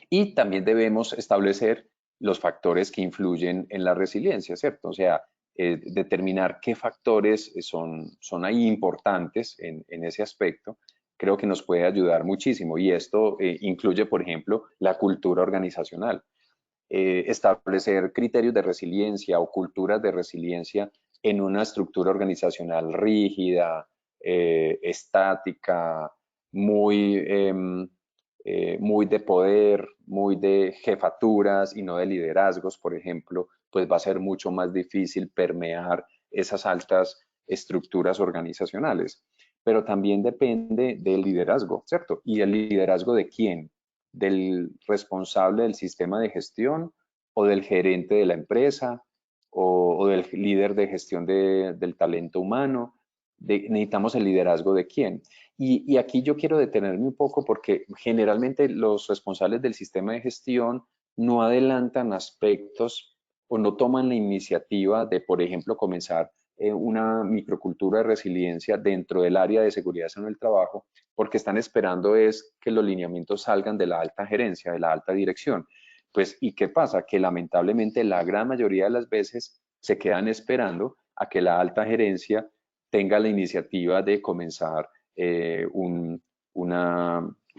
Speaker 3: Y también debemos establecer los factores que influyen en la resiliencia, ¿cierto? O sea, determinar qué factores son ahí importantes en ese aspecto, creo que nos puede ayudar muchísimo. Y esto incluye, por ejemplo, la cultura organizacional. Establecer criterios de resiliencia o culturas de resiliencia en una estructura organizacional rígida, estática, muy, muy de poder, muy de jefaturas y no de liderazgos, por ejemplo, pues va a ser mucho más difícil permear esas altas estructuras organizacionales. Pero también depende del liderazgo, ¿cierto? ¿Y el liderazgo de quién? ¿Del responsable del sistema de gestión o del gerente de la empresa o del líder de gestión del talento humano? Necesitamos el liderazgo de quién. Y aquí yo quiero detenerme un poco porque generalmente los responsables del sistema de gestión no adelantan aspectos o no toman la iniciativa de, por ejemplo, comenzar una microcultura de resiliencia dentro del área de seguridad en el trabajo, porque están esperando es que los lineamientos salgan de la alta gerencia, de la alta dirección. Pues, ¿y qué pasa? Que lamentablemente la gran mayoría de las veces se quedan esperando a que la alta gerencia tenga la iniciativa de comenzar una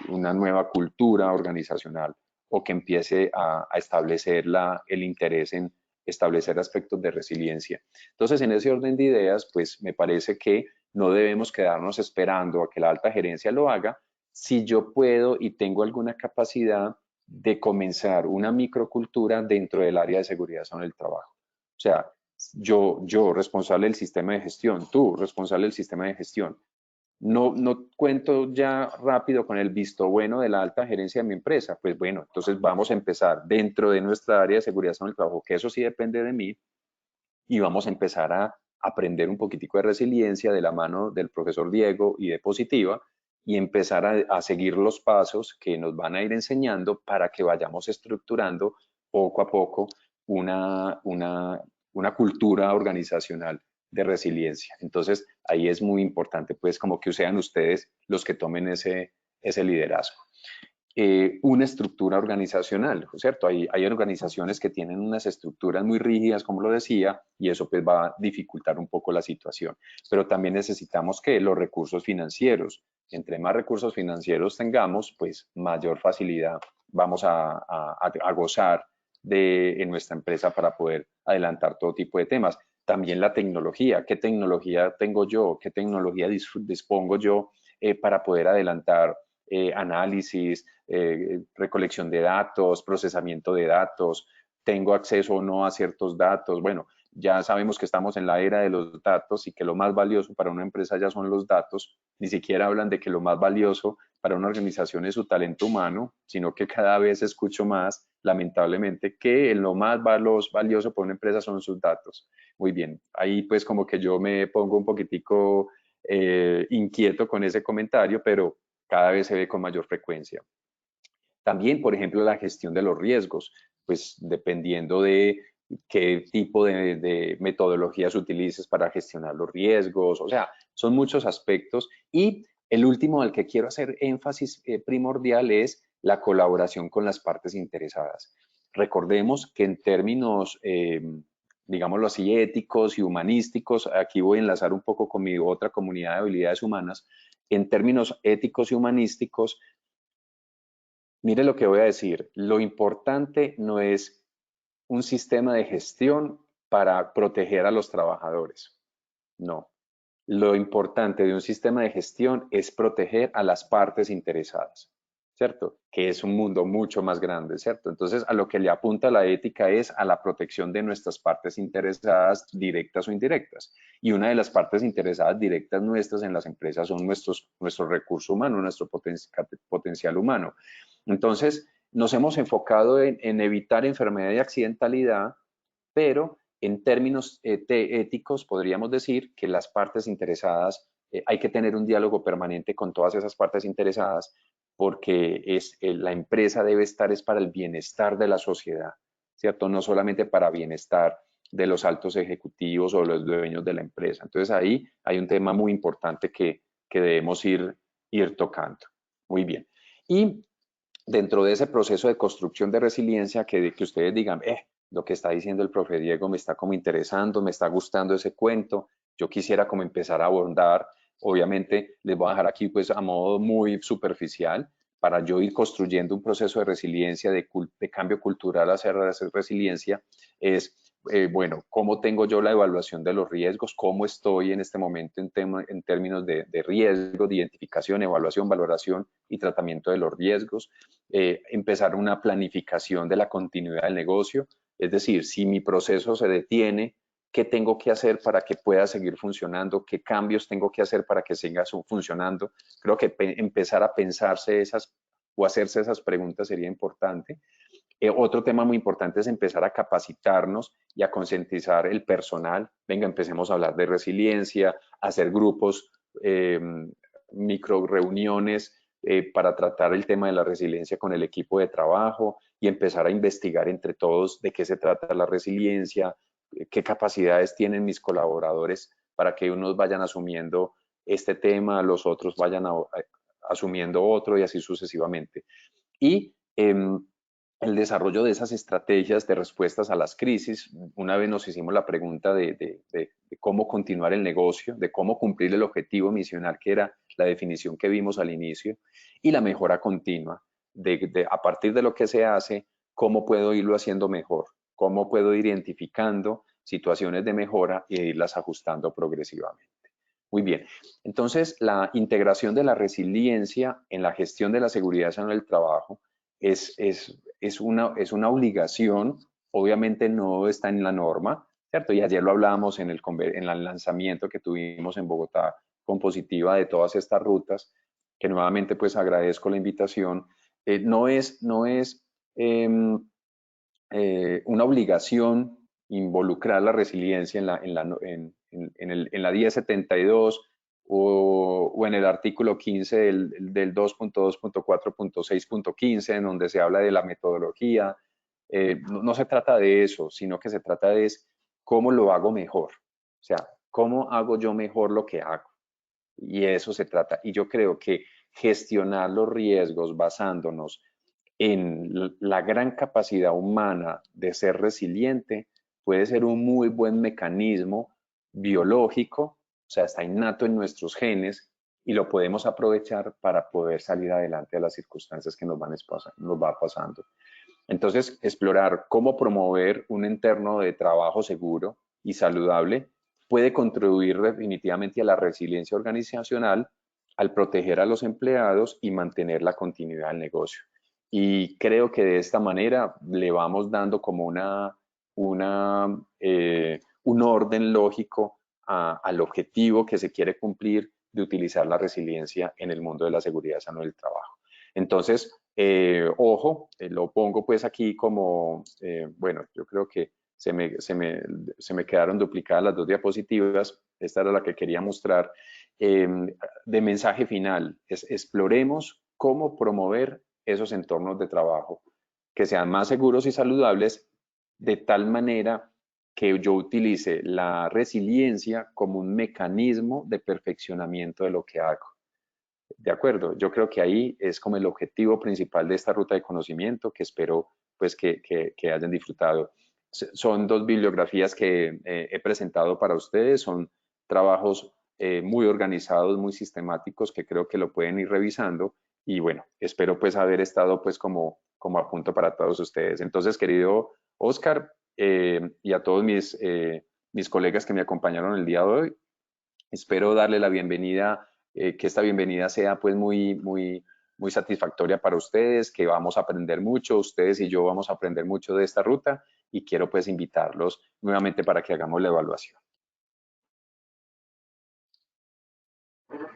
Speaker 3: nueva cultura organizacional o que empiece a establecer el interés en establecer aspectos de resiliencia. Entonces, en ese orden de ideas, pues me parece que no debemos quedarnos esperando a que la alta gerencia lo haga. Si yo puedo y tengo alguna capacidad de comenzar una microcultura dentro del área de seguridad en el trabajo. O sea, yo responsable del sistema de gestión, tú responsable del sistema de gestión, no cuento ya rápido con el visto bueno de la alta gerencia de mi empresa, pues bueno, entonces vamos a empezar dentro de nuestra área de seguridad en el trabajo, que eso sí depende de mí, y vamos a empezar a aprender un poquitico de resiliencia de la mano del profesor Diego y de Positiva, y empezar a seguir los pasos que nos van a ir enseñando para que vayamos estructurando poco a poco una una cultura organizacional de resiliencia. Entonces, ahí es muy importante, pues, como que sean ustedes los que tomen ese liderazgo. Una estructura organizacional, ¿cierto? Hay organizaciones que tienen unas estructuras muy rígidas, como lo decía, y eso pues va a dificultar un poco la situación. Pero también necesitamos que los recursos financieros, entre más recursos financieros tengamos, pues mayor facilidad vamos a gozar en nuestra empresa para poder adelantar todo tipo de temas. También la tecnología, ¿qué tecnología tengo yo? ¿Qué tecnología dispongo yo para poder adelantar análisis, recolección de datos, procesamiento de datos, tengo acceso o no a ciertos datos? Bueno, ya sabemos que estamos en la era de los datos y que lo más valioso para una empresa ya son los datos. Ni siquiera hablan de que lo más valioso para una organización es su talento humano, sino que cada vez escucho más, lamentablemente, que lo más valioso para una empresa son sus datos. Muy bien, ahí pues como que yo me pongo un poquitico inquieto con ese comentario, pero cada vez se ve con mayor frecuencia. También, por ejemplo, la gestión de los riesgos, pues dependiendo de qué tipo de metodologías utilices para gestionar los riesgos, o sea, son muchos aspectos. Y el último al que quiero hacer énfasis primordial es la colaboración con las partes interesadas. Recordemos que en términos, digámoslo así, éticos y humanísticos, aquí voy a enlazar un poco con mi otra comunidad de habilidades humanas, en términos éticos y humanísticos, mire lo que voy a decir, lo importante no es un sistema de gestión para proteger a los trabajadores, no. Lo importante de un sistema de gestión es proteger a las partes interesadas, ¿cierto? Que es un mundo mucho más grande, ¿cierto? Entonces, a lo que le apunta la ética es a la protección de nuestras partes interesadas, directas o indirectas. Y una de las partes interesadas directas nuestras en las empresas son nuestro recurso humano, nuestro potencial humano. Entonces, nos hemos enfocado en evitar enfermedad y accidentalidad, pero en términos éticos podríamos decir que las partes interesadas, hay que tener un diálogo permanente con todas esas partes interesadas porque la empresa debe estar es para el bienestar de la sociedad, ¿cierto? No solamente para bienestar de los altos ejecutivos o los dueños de la empresa. Entonces ahí hay un tema muy importante que debemos ir tocando. Muy bien. Y dentro de ese proceso de construcción de resiliencia, que ustedes digan, lo que está diciendo el profe Diego me está como interesando, me está gustando ese cuento, yo quisiera como empezar a abordar, obviamente les voy a dejar aquí pues a modo muy superficial, para yo ir construyendo un proceso de resiliencia, de cambio cultural hacia resiliencia, es, bueno, ¿cómo tengo yo la evaluación de los riesgos? ¿Cómo estoy en este momento en términos de riesgo, de identificación, evaluación, valoración y tratamiento de los riesgos? Empezar una planificación de la continuidad del negocio, es decir, si mi proceso se detiene, ¿qué tengo que hacer para que pueda seguir funcionando? ¿Qué cambios tengo que hacer para que siga funcionando? Creo que empezar a pensarse esas o hacerse esas preguntas sería importante. Otro tema muy importante es empezar a capacitarnos y a concientizar el personal. Venga, empecemos a hablar de resiliencia, hacer grupos, micro reuniones para tratar el tema de la resiliencia con el equipo de trabajo y empezar a investigar entre todos de qué se trata la resiliencia, qué capacidades tienen mis colaboradores para que unos vayan asumiendo este tema, los otros vayan asumiendo otro y así sucesivamente. Y el desarrollo de esas estrategias de respuestas a las crisis. Una vez nos hicimos la pregunta de cómo continuar el negocio, de cómo cumplir el objetivo misional, que era la definición que vimos al inicio, y la mejora continua, a partir de lo que se hace, cómo puedo irlo haciendo mejor, cómo puedo ir identificando situaciones de mejora e irlas ajustando progresivamente. Muy bien, entonces la integración de la resiliencia en la gestión de la seguridad en el trabajo es una obligación, obviamente no está en la norma, ¿cierto? Y ayer lo hablábamos en el lanzamiento que tuvimos en Bogotá con Positiva de todas estas rutas, que nuevamente pues agradezco la invitación. No es una obligación involucrar la resiliencia en la 1072 o en el artículo 15 del 2.2.4.6.15, en donde se habla de la metodología. No se trata de eso, sino que se trata de ¿cómo lo hago mejor? O sea, ¿cómo hago yo mejor lo que hago? Y eso se trata. Y yo creo que gestionar los riesgos basándonos en la gran capacidad humana de ser resiliente puede ser un muy buen mecanismo biológico, o sea, está innato en nuestros genes y lo podemos aprovechar para poder salir adelante de las circunstancias que nos va pasando. Entonces, explorar cómo promover un entorno de trabajo seguro y saludable puede contribuir definitivamente a la resiliencia organizacional al proteger a los empleados y mantener la continuidad del negocio. Y creo que de esta manera le vamos dando como un orden lógico al objetivo que se quiere cumplir de utilizar la resiliencia en el mundo de la seguridad sana del trabajo. Entonces, ojo, lo pongo pues aquí como, bueno, yo creo que se me quedaron duplicadas las dos diapositivas, esta era la que quería mostrar, de mensaje final, exploremos cómo promover esos entornos de trabajo que sean más seguros y saludables de tal manera que yo utilice la resiliencia como un mecanismo de perfeccionamiento de lo que hago. De acuerdo, yo creo que ahí es como el objetivo principal de esta ruta de conocimiento que espero pues que hayan disfrutado. Son dos bibliografías que he presentado para ustedes, son trabajos muy organizados, muy sistemáticos que creo que lo pueden ir revisando y bueno, espero pues haber estado pues como a punto para todos ustedes. Entonces, querido Oscar y a todos mis colegas que me acompañaron el día de hoy, espero darle la bienvenida, que esta bienvenida sea pues muy satisfactoria para ustedes, que vamos a aprender mucho, ustedes y yo vamos a aprender mucho de esta ruta y quiero pues invitarlos nuevamente para que hagamos la evaluación.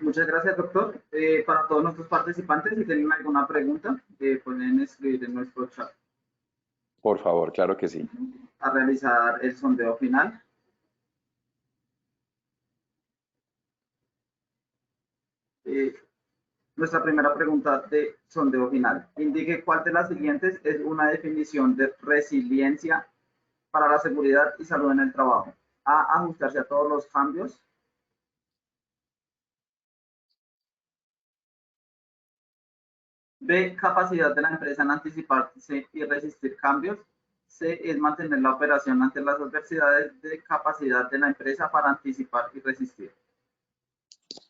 Speaker 2: Muchas gracias, doctor. Para todos nuestros participantes, si tienen alguna pregunta, pueden escribir en nuestro chat.
Speaker 3: Por favor, claro que sí.
Speaker 2: A realizar el sondeo final. Nuestra primera pregunta de sondeo final. Indique cuál de las siguientes es una definición de resiliencia para la seguridad y salud en el trabajo. A, ajustarse a todos los cambios. B, capacidad de la empresa en anticiparse y resistir cambios. C, es mantener la operación ante las adversidades. D, capacidad de la empresa para anticipar y resistir.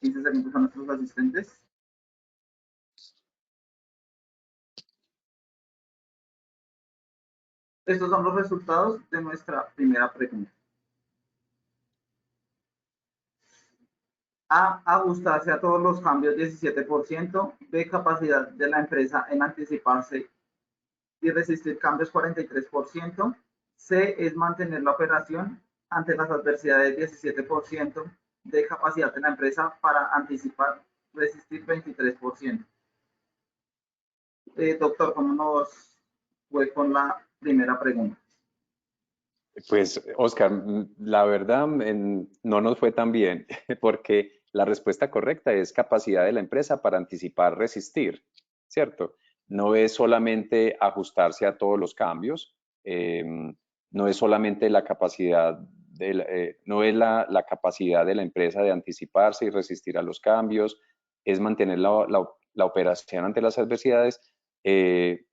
Speaker 2: 15 segundos a nuestros asistentes. Estos son los resultados de nuestra primera pregunta. A, ajustarse a todos los cambios 17%, B, capacidad de la empresa en anticiparse y resistir cambios 43%, C, es mantener la operación ante las adversidades 17%, D, capacidad de la empresa para anticipar, resistir 23%. Doctor, ¿cómo nos fue con la primera pregunta?
Speaker 3: Pues, Oscar, la verdad no nos fue tan bien porque la respuesta correcta es capacidad de la empresa para anticipar, resistir, ¿cierto? No es solamente ajustarse a todos los cambios, no es solamente la capacidad no es la capacidad de la empresa de anticiparse y resistir a los cambios, es mantener la operación ante las adversidades, es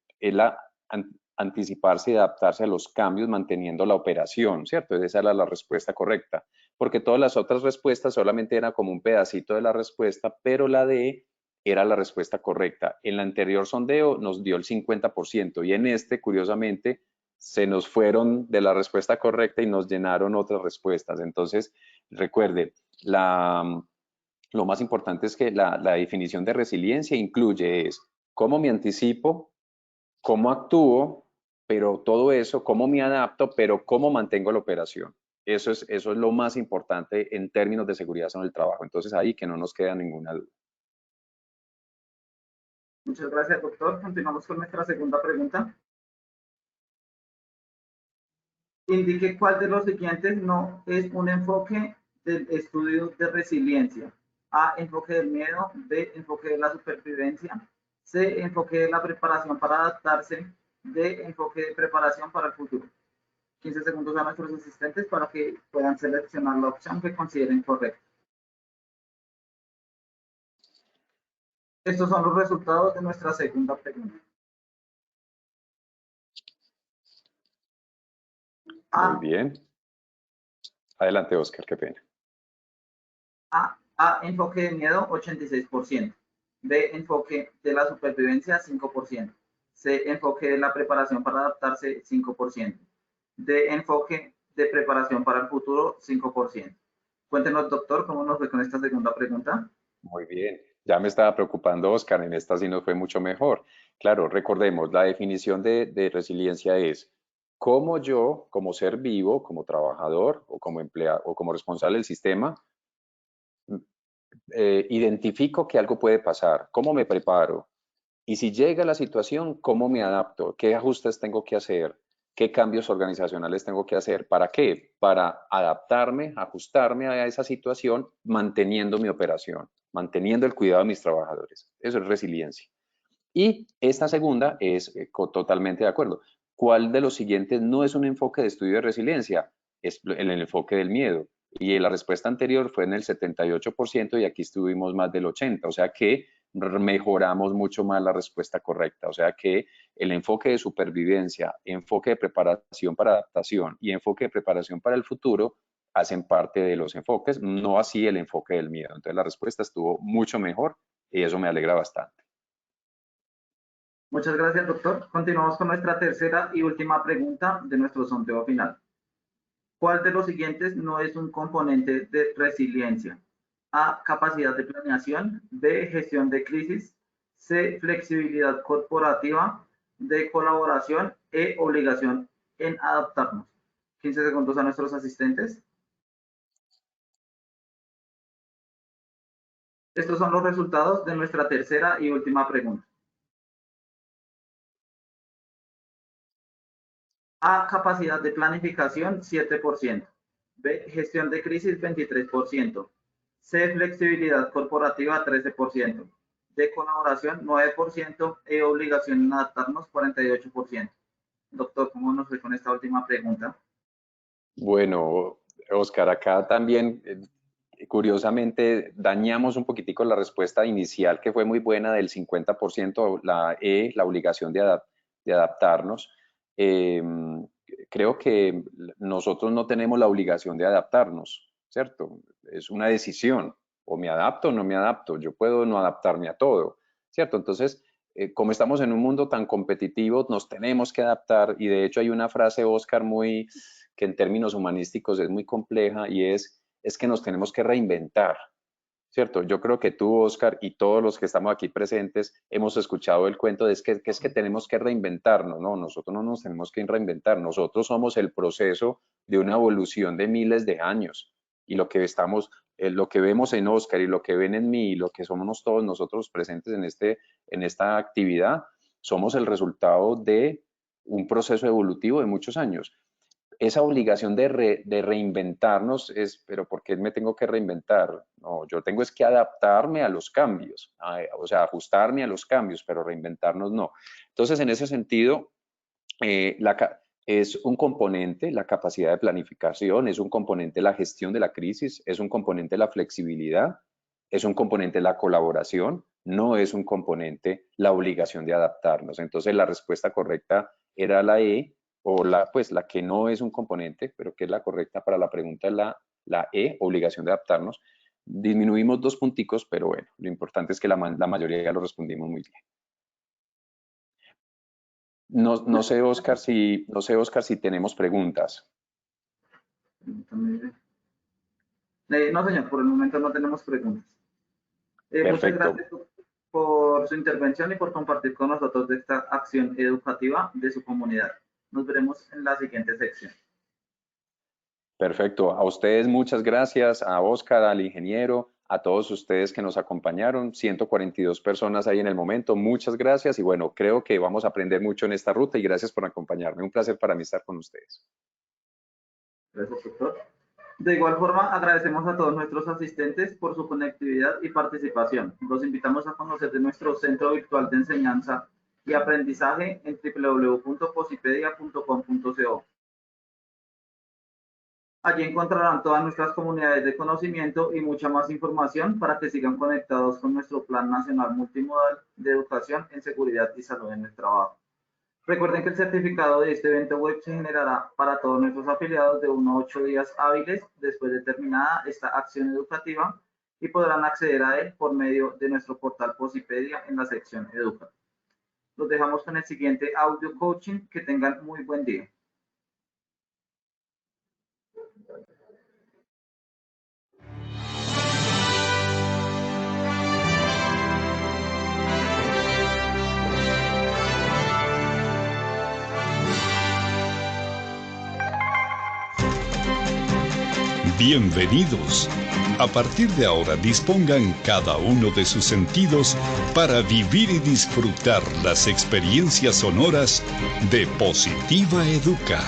Speaker 3: anticiparse y adaptarse a los cambios manteniendo la operación, ¿cierto? Esa era la respuesta correcta, porque todas las otras respuestas solamente eran como un pedacito de la respuesta, pero la D era la respuesta correcta. En el anterior sondeo nos dio el 50% y en este, curiosamente, se nos fueron de la respuesta correcta y nos llenaron otras respuestas. Entonces, recuerde, lo más importante es que la definición de resiliencia incluye cómo me anticipo, cómo actúo, pero todo eso, cómo me adapto, pero cómo mantengo la operación. Eso es lo más importante en términos de seguridad en el trabajo. Entonces, ahí que no nos queda ninguna duda.
Speaker 2: Muchas gracias, doctor. Continuamos con nuestra segunda pregunta. Indique cuál de los siguientes no es un enfoque del estudio de resiliencia. A, enfoque del miedo. B, enfoque de la supervivencia. C, enfoque de la preparación para adaptarse. D, enfoque de preparación para el futuro. 15 segundos a nuestros asistentes para que puedan seleccionar la opción que consideren correcta. Estos son los resultados de nuestra segunda pregunta.
Speaker 3: Muy bien. Adelante, Oscar, qué pena.
Speaker 2: A, enfoque de miedo, 86%. B, enfoque de la supervivencia, 5%. C, enfoque de la preparación para adaptarse, 5%. D, enfoque de preparación para el futuro, 5%. Cuéntenos, doctor, ¿cómo nos fue con esta segunda pregunta?
Speaker 3: Muy bien. Ya me estaba preocupando, Oscar, en esta sí nos fue mucho mejor. Claro, recordemos, la definición de resiliencia es cómo yo, como ser vivo, como trabajador o como empleado o como responsable del sistema, identifico que algo puede pasar, cómo me preparo y si llega la situación, cómo me adapto, qué ajustes tengo que hacer, qué cambios organizacionales tengo que hacer. ¿Para qué? Para adaptarme, ajustarme a esa situación, manteniendo mi operación, manteniendo el cuidado de mis trabajadores. Eso es resiliencia. Y esta segunda es totalmente de acuerdo. ¿Cuál de los siguientes no es un enfoque de estudio de resiliencia? Es el enfoque del miedo. Y la respuesta anterior fue en el 78% y aquí estuvimos más del 80%. O sea que mejoramos mucho más la respuesta correcta. O sea que el enfoque de supervivencia, enfoque de preparación para adaptación y enfoque de preparación para el futuro hacen parte de los enfoques, no así el enfoque del miedo. Entonces la respuesta estuvo mucho mejor y eso me alegra bastante.
Speaker 2: Muchas gracias, doctor. Continuamos con nuestra tercera y última pregunta de nuestro sondeo final. ¿Cuál de los siguientes no es un componente de resiliencia? A, capacidad de planeación. B, gestión de crisis. C, flexibilidad corporativa. D, colaboración. E, obligación en adaptarnos. 15 segundos a nuestros asistentes. Estos son los resultados de nuestra tercera y última pregunta. A, capacidad de planificación, 7%. B, gestión de crisis, 23%. C, flexibilidad corporativa, 13%. D, colaboración, 9%. E, obligación en adaptarnos, 48%. Doctor, ¿cómo nos fue con esta última pregunta?
Speaker 3: Bueno, Oscar, acá también, curiosamente, dañamos un poquitico la respuesta inicial, que fue muy buena del 50%, la E, la obligación de adaptarnos. Creo que nosotros no tenemos la obligación de adaptarnos, ¿cierto? Es una decisión, o me adapto o no me adapto, yo puedo no adaptarme a todo, ¿cierto? Entonces, como estamos en un mundo tan competitivo, nos tenemos que adaptar y de hecho hay una frase, Oscar, muy que en términos humanísticos es muy compleja y es que nos tenemos que reinventar, ¿cierto? Yo creo que tú, Oscar, y todos los que estamos aquí presentes hemos escuchado el cuento de que es que tenemos que reinventarnos, ¿no? Nosotros no nos tenemos que reinventar, nosotros somos el proceso de una evolución de miles de años y lo que estamos, lo que vemos en Oscar y lo que ven en mí y lo que somos todos nosotros presentes en esta actividad, somos el resultado de un proceso evolutivo de muchos años. Esa obligación de reinventarnos es, pero ¿por qué me tengo que reinventar? No, yo tengo es que adaptarme a los cambios, o sea, ajustarme a los cambios, pero reinventarnos no. Entonces, en ese sentido, es un componente la capacidad de planificación, es un componente la gestión de la crisis, es un componente la flexibilidad, es un componente la colaboración, no es un componente la obligación de adaptarnos. Entonces, la respuesta correcta era la E, o pues la que no es un componente, pero que es la correcta para la pregunta es la E, obligación de adaptarnos. Disminuimos 2 punticos, pero bueno, lo importante es que la mayoría ya lo respondimos muy bien. No sé, Oscar, si tenemos preguntas.
Speaker 2: No, señor, por el momento no tenemos preguntas. Muchas
Speaker 3: Perfecto.
Speaker 2: gracias por su intervención y por compartir con nosotros de esta acción educativa de su comunidad. Nos veremos en la siguiente sección.
Speaker 3: Perfecto. A ustedes muchas gracias, a Oscar, al ingeniero, a todos ustedes que nos acompañaron, 142 personas ahí en el momento, muchas gracias y bueno, creo que vamos a aprender mucho en esta ruta y gracias por acompañarme. Un placer para mí estar con ustedes.
Speaker 2: Gracias, doctor. De igual forma, agradecemos a todos nuestros asistentes por su conectividad y participación. Los invitamos a conocer de nuestro Centro Virtual de Enseñanza y Aprendizaje en www.posipedia.com.co. Allí encontrarán todas nuestras comunidades de conocimiento y mucha más información para que sigan conectados con nuestro Plan Nacional Multimodal de Educación en Seguridad y Salud en el Trabajo. Recuerden que el certificado de este evento web se generará para todos nuestros afiliados de 1 a 8 días hábiles después de terminada esta acción educativa y podrán acceder a él por medio de nuestro portal Posipedia en la sección Educa. Los dejamos con el siguiente audio coaching. Que tengan muy buen día.
Speaker 4: Bienvenidos. A partir de ahora dispongan cada uno de sus sentidos para vivir y disfrutar las experiencias sonoras de Positiva Educa.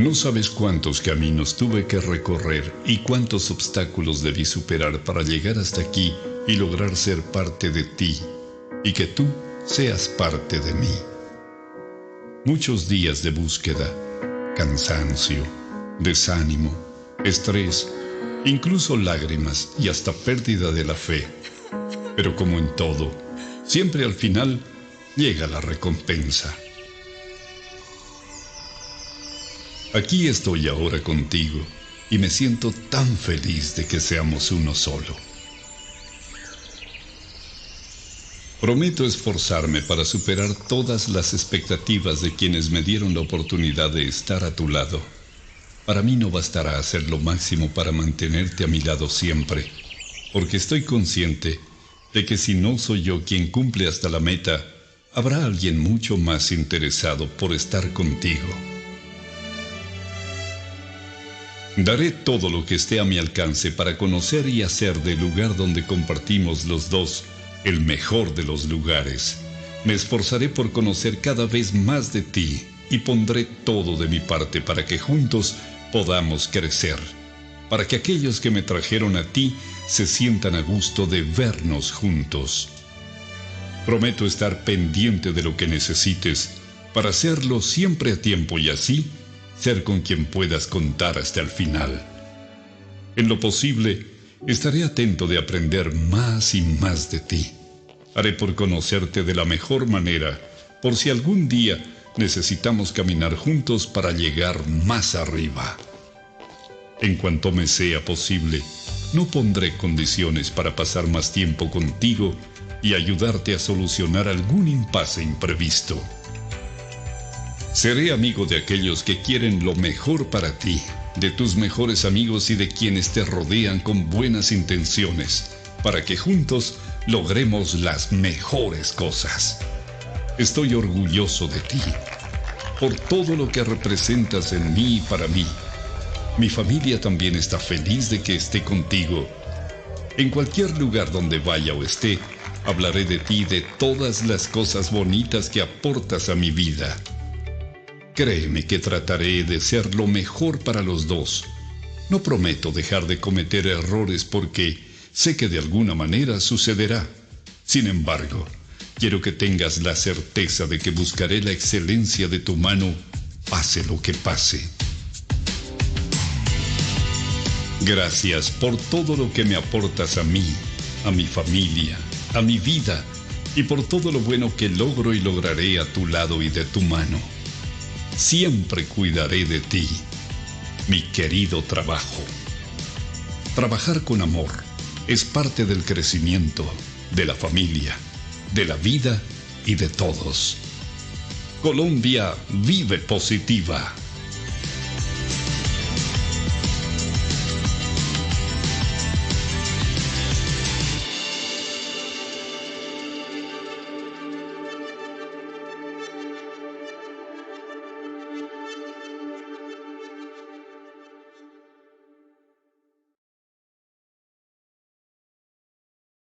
Speaker 4: No sabes cuántos caminos tuve que recorrer y cuántos obstáculos debí superar para llegar hasta aquí y lograr ser parte de ti y que tú seas parte de mí. Muchos días de búsqueda, cansancio, desánimo, estrés, incluso lágrimas y hasta pérdida de la fe. Pero como en todo, siempre al final llega la recompensa. Aquí estoy ahora contigo y me siento tan feliz de que seamos uno solo. Prometo esforzarme para superar todas las expectativas de quienes me dieron la oportunidad de estar a tu lado. Para mí no bastará hacer lo máximo para mantenerte a mi lado siempre, porque estoy consciente de que si no soy yo quien cumple hasta la meta, habrá alguien mucho más interesado por estar contigo. Daré todo lo que esté a mi alcance para conocer y hacer del lugar donde compartimos los dos el mejor de los lugares. Me esforzaré por conocer cada vez más de ti y pondré todo de mi parte para que juntos podamos crecer, para que aquellos que me trajeron a ti se sientan a gusto de vernos juntos. Prometo estar pendiente de lo que necesites para hacerlo siempre a tiempo y así ser con quien puedas contar hasta el final. En lo posible, estaré atento de aprender más y más de ti. Haré por conocerte de la mejor manera, por si algún día necesitamos caminar juntos para llegar más arriba. En cuanto me sea posible, no pondré condiciones para pasar más tiempo contigo y ayudarte a solucionar algún impasse imprevisto. Seré amigo de aquellos que quieren lo mejor para ti, de tus mejores amigos y de quienes te rodean con buenas intenciones, para que juntos logremos las mejores cosas. Estoy orgulloso de ti, por todo lo que representas en mí y para mí. Mi familia también está feliz de que esté contigo. En cualquier lugar donde vaya o esté, hablaré de ti y de todas las cosas bonitas que aportas a mi vida. Créeme que trataré de ser lo mejor para los dos. No prometo dejar de cometer errores porque sé que de alguna manera sucederá. Sin embargo, quiero que tengas la certeza de que buscaré la excelencia de tu mano, pase lo que pase. Gracias por todo lo que me aportas a mí, a mi familia, a mi vida y por todo lo bueno que logro y lograré a tu lado y de tu mano. Siempre cuidaré de ti, mi querido trabajo. Trabajar con amor es parte del crecimiento, de la familia, de la vida y de todos. Colombia vive positiva.